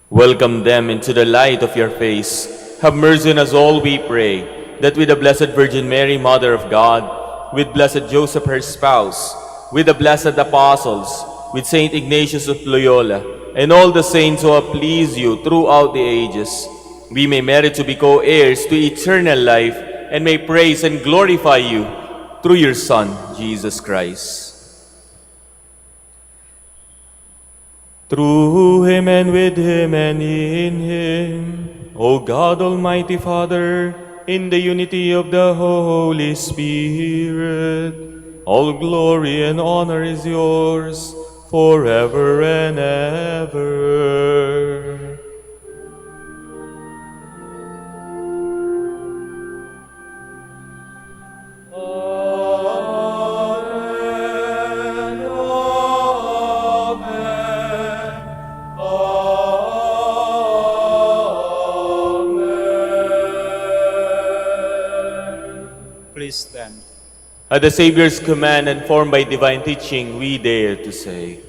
Welcome them into the light of your face. Have mercy on us all, we pray, that with the Blessed Virgin Mary, Mother of God, with Blessed Joseph, her spouse, with the blessed apostles, with Saint Ignatius of Loyola, and all the saints who have pleased you throughout the ages, we may merit to be co-heirs to eternal life, and may praise and glorify you through your Son, Jesus Christ. Through him and with him and in him, O God, Almighty Father, in the unity of the Holy Spirit. All glory and honor is yours forever and ever. Amen. Amen. Amen. Please stand. At the Savior's command and formed by divine teaching, we dare to say,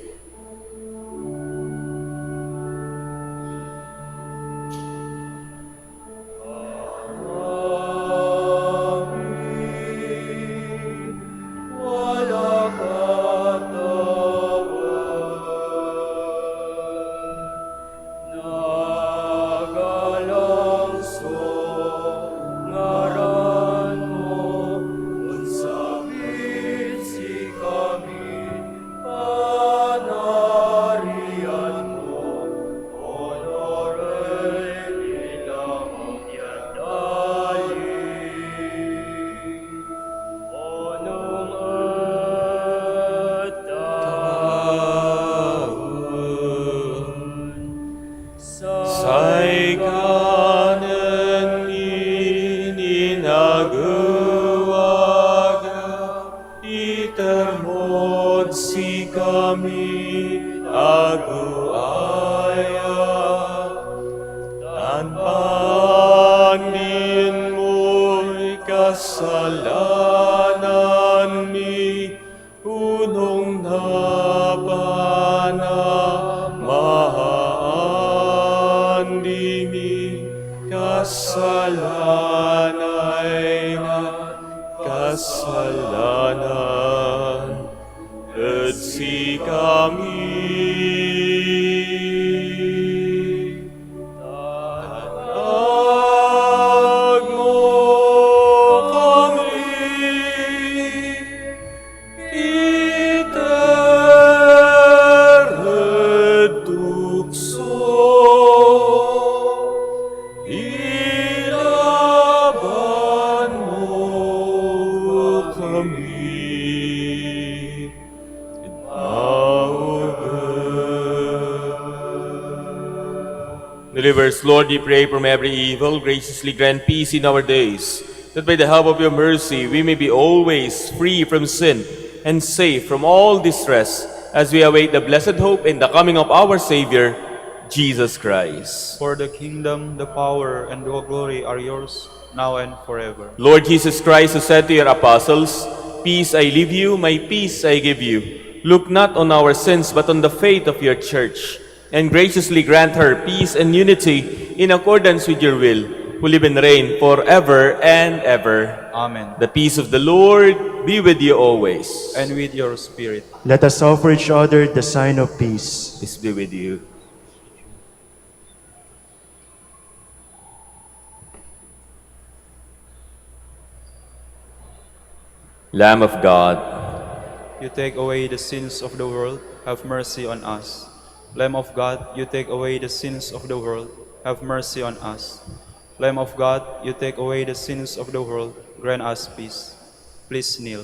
Say kanan inagawaga, itermod si kami aguaya. Tanpang din mo'y kasalanan mi, unong napanamahaan dimi, kasalanay na kasalanan, at si kami. Tanag mo kami, itered tukso, ilaban mo kami. Deliver us, Lord, we pray, from every evil. Graciously grant peace in our days, that by the help of your mercy we may be always free from sin and safe from all distress, as we await the blessed hope and the coming of our Savior, Jesus Christ. For the kingdom, the power, and the glory are yours, now and forever. Lord Jesus Christ, who said to your apostles, "Peace I leave you, my peace I give you," look not on our sins, but on the faith of your church, and graciously grant her peace and unity in accordance with your will, who live and reign forever and ever. Amen. The peace of the Lord be with you always. And with your spirit. Let us offer each other the sign of peace. Peace be with you. Lamb of God, You take away the sins of the world, have mercy on us. Lamb of God, you take away the sins of the world, have mercy on us. Lamb of God, you take away the sins of the world, grant us peace. Please kneel.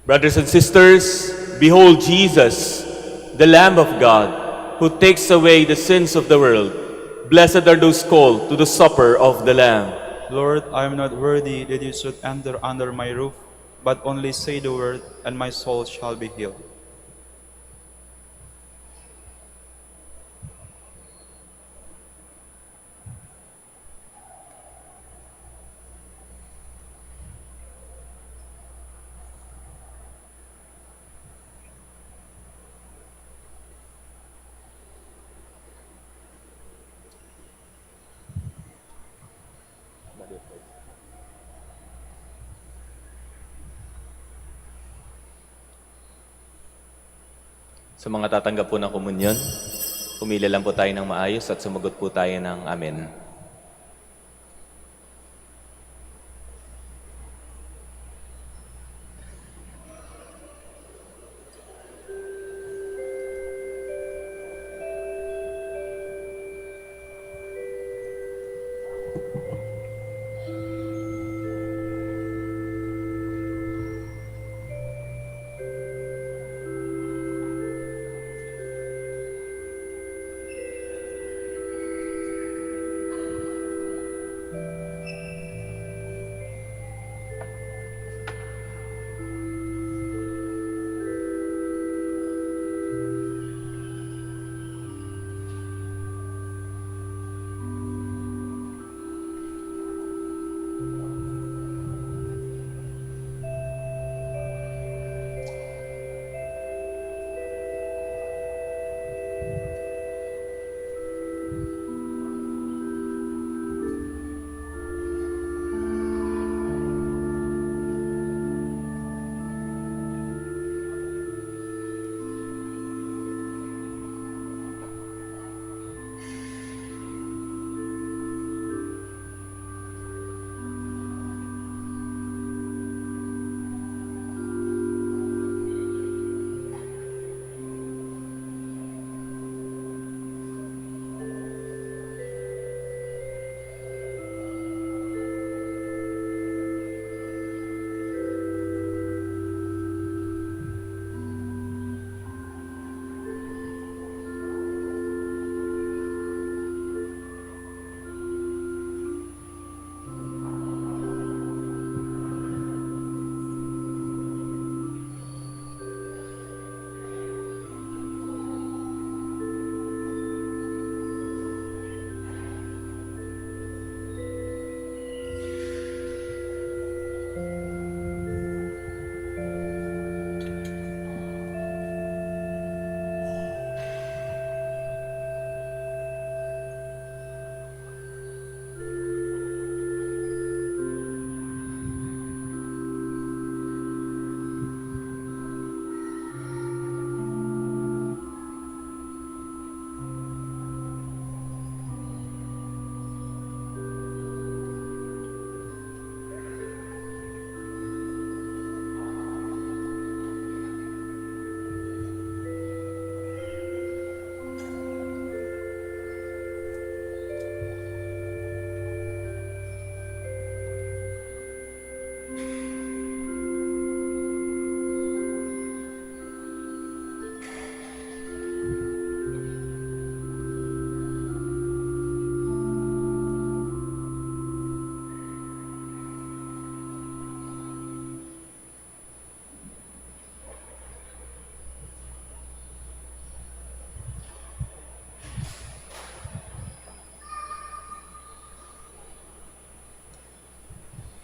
brothers and sisters, behold Jesus, the Lamb of God, who takes away the sins of the world. Blessed are those called to the supper of the Lamb. Lord, I am not worthy that you should enter under my roof, but only say the word, and my soul shall be healed. Sa mga tatanggap po ng komunyon, pumila lang po tayo ng maayos at sumagot po tayo ng amen.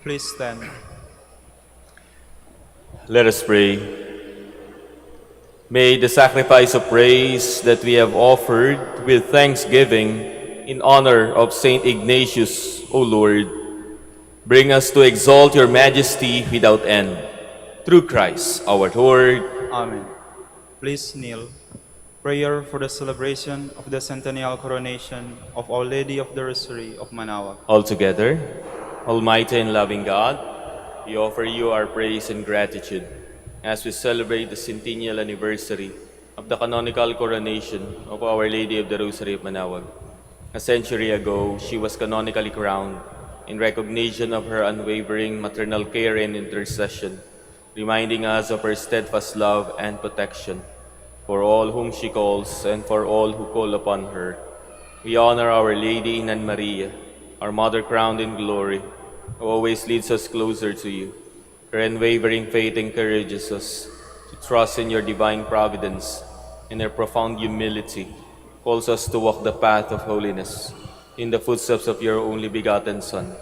Please stand. Let us pray. May the sacrifice of praise that we have offered with thanksgiving in honor of Saint Ignatius, O Lord, bring us to exalt your majesty without end. Through Christ our Lord. Amen. Please kneel. Prayer for the celebration of the centennial coronation of Our Lady of the Rosary of Manaoag. Altogether, Almighty and loving God, we offer you our praise and gratitude as we celebrate the centennial anniversary of the canonical coronation of Our Lady of the Rosary of Manaoag. A century ago, she was canonically crowned in recognition of her unwavering maternal care and intercession, reminding us of her steadfast love and protection for all whom she calls and for all who call upon her. We honor Our Lady in Maria, our Mother crowned in glory, who always leads us closer to you. Her unwavering faith encourages us to trust in your divine providence, and her profound humility calls us to walk the path of holiness in the footsteps of your only begotten Son,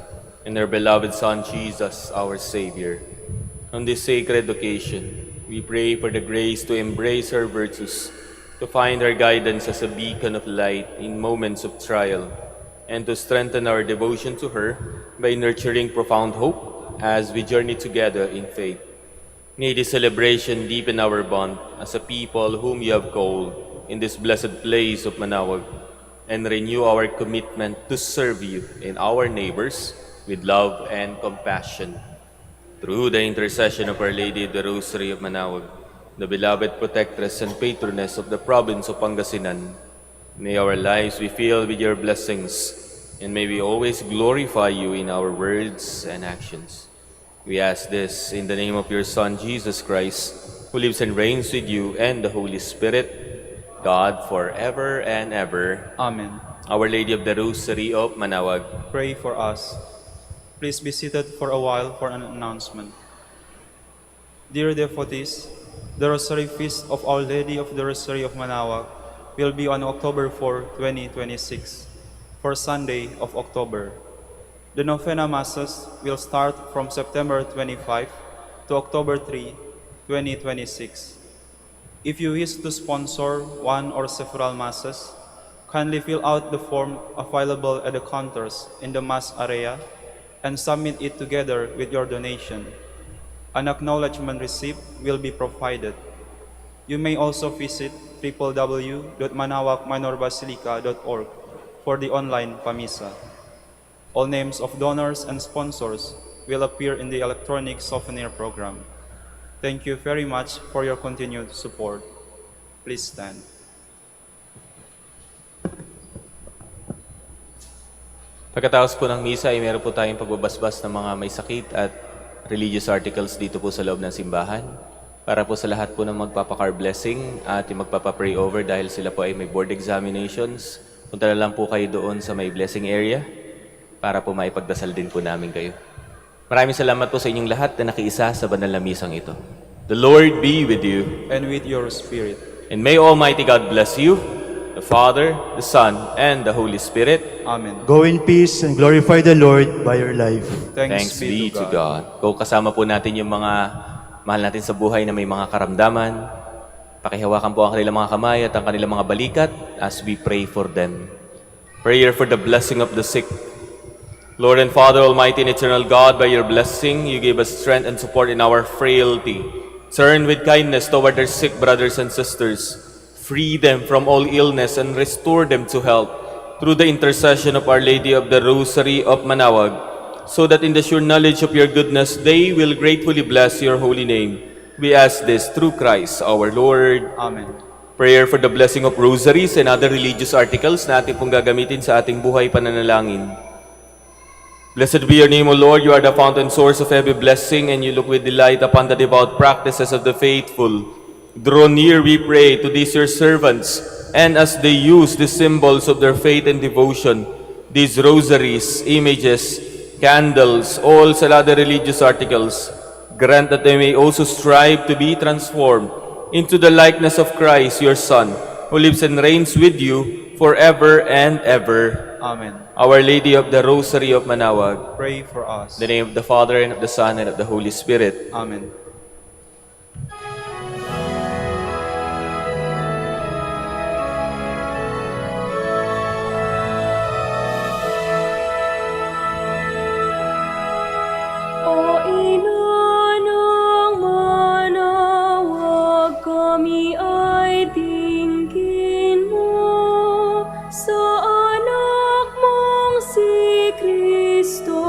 and her beloved Son, Jesus, our Savior. On this sacred occasion, we pray for the grace to embrace her virtues, to find her guidance as a beacon of light in moments of trial, and to strengthen our devotion to her by nurturing profound hope as we journey together in faith. May this celebration deepen our bond as a people whom you have called in this blessed place of Manaoag, and renew our commitment to serve you and our neighbors with love and compassion. Through the intercession of Our Lady of the Rosary of Manaoag, the beloved protectress and patroness of the province of Pangasinan, may our lives be filled with your blessings, and may we always glorify you in our words and actions. We ask this in the name of your Son, Jesus Christ, who lives and reigns with you and the Holy Spirit, God forever and ever. Amen. Our Lady of the Rosary of Manaoag, Pray for us. Please be seated for a while for an announcement. Dear devotees, the Rosary Feast of Our Lady of the Rosary of Manaoag will be on October 4, 2026, for Sunday of October. The Novena Masses will start from September 25 to October 3, 2026. If you wish to sponsor one or several Masses, kindly fill out the form available at the counters in the Mass area and submit it together with your donation. An acknowledgement receipt will be provided. You may also visit www.manaoagminorbasilica.org for the online Pamisa. All names of donors and sponsors will appear in the electronic souvenir program. Thank you very much for your continued support. Please stand. pagkatapos po ng misa ay meron po tayong pagbabasbas ng mga may sakit at religious articles dito po sa loob ng simbahan. Para po sa lahat po ng magpapacar blessing at yung magpapapray over dahil sila po ay may board examinations, punta na lang po kayo doon sa may blessing area para po maipagdasal din po namin kayo. Maraming salamat po sa inyong lahat na nakiisa sa banal na misang ito. The Lord be with you. And with your spirit. And may Almighty God bless you, the Father, the Son, and the Holy Spirit. Amen. Go in peace and glorify the Lord by your life. Thanks Be to God. Kung kasama po natin yung mga mahal natin sa buhay na may mga karamdaman, pakihawakan po ang kanilang mga kamay at ang kanilang mga balikat as we pray for them. Prayer for the blessing of the sick. Lord and Father, Almighty and Eternal God, by your blessing, you gave us strength and support in our frailty. Turn with kindness toward our sick brothers and sisters. Free them from all illness and restore them to health through the intercession of Our Lady of the Rosary of Manaoag, so that in the sure knowledge of your goodness, they will gratefully bless your holy name. We ask this through Christ our Lord. Amen. Prayer for the blessing of rosaries and other religious articles na ating pong gagamitin sa ating buhay pananalangin. Blessed be your name, O Lord. You are the fountain source of every blessing, and you look with delight upon the devout practices of the faithful. Draw near, we pray, to these your servants, and as they use the symbols of their faith and devotion, these rosaries, images, candles, all other religious articles, grant that they may also strive to be transformed into the likeness of Christ, your Son, who lives and reigns with you forever and ever. Amen. Our Lady of the Rosary of Manaoag, Pray for us. in the name of the Father, and of the Son, and of the Holy Spirit. Amen. O ina ng Manaoag, kami ay tingin mo sa anak mong si Kristo,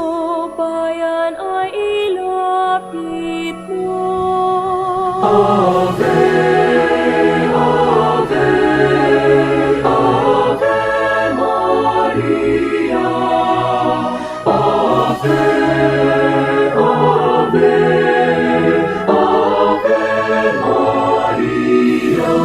bayan ay ilapit mo. Ave, Ave, Ave Maria, Ave, Ave, Ave Maria.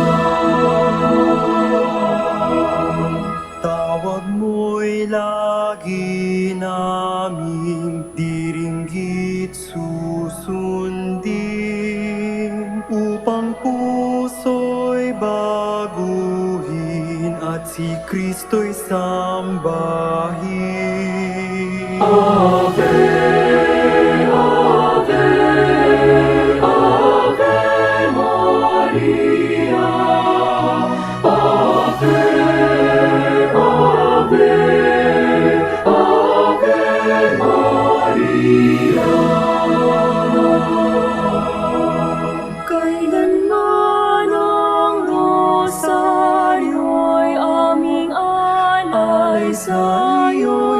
Tawag mo'y lagi naming diringgit susundin, upang puso'y baguhin at si Kristo'y sambahin. Ave, Ave, Ave Maria, Ave, Ave, Ave Maria. Kailanman ang rosaryo'y aming alay sa'yo'y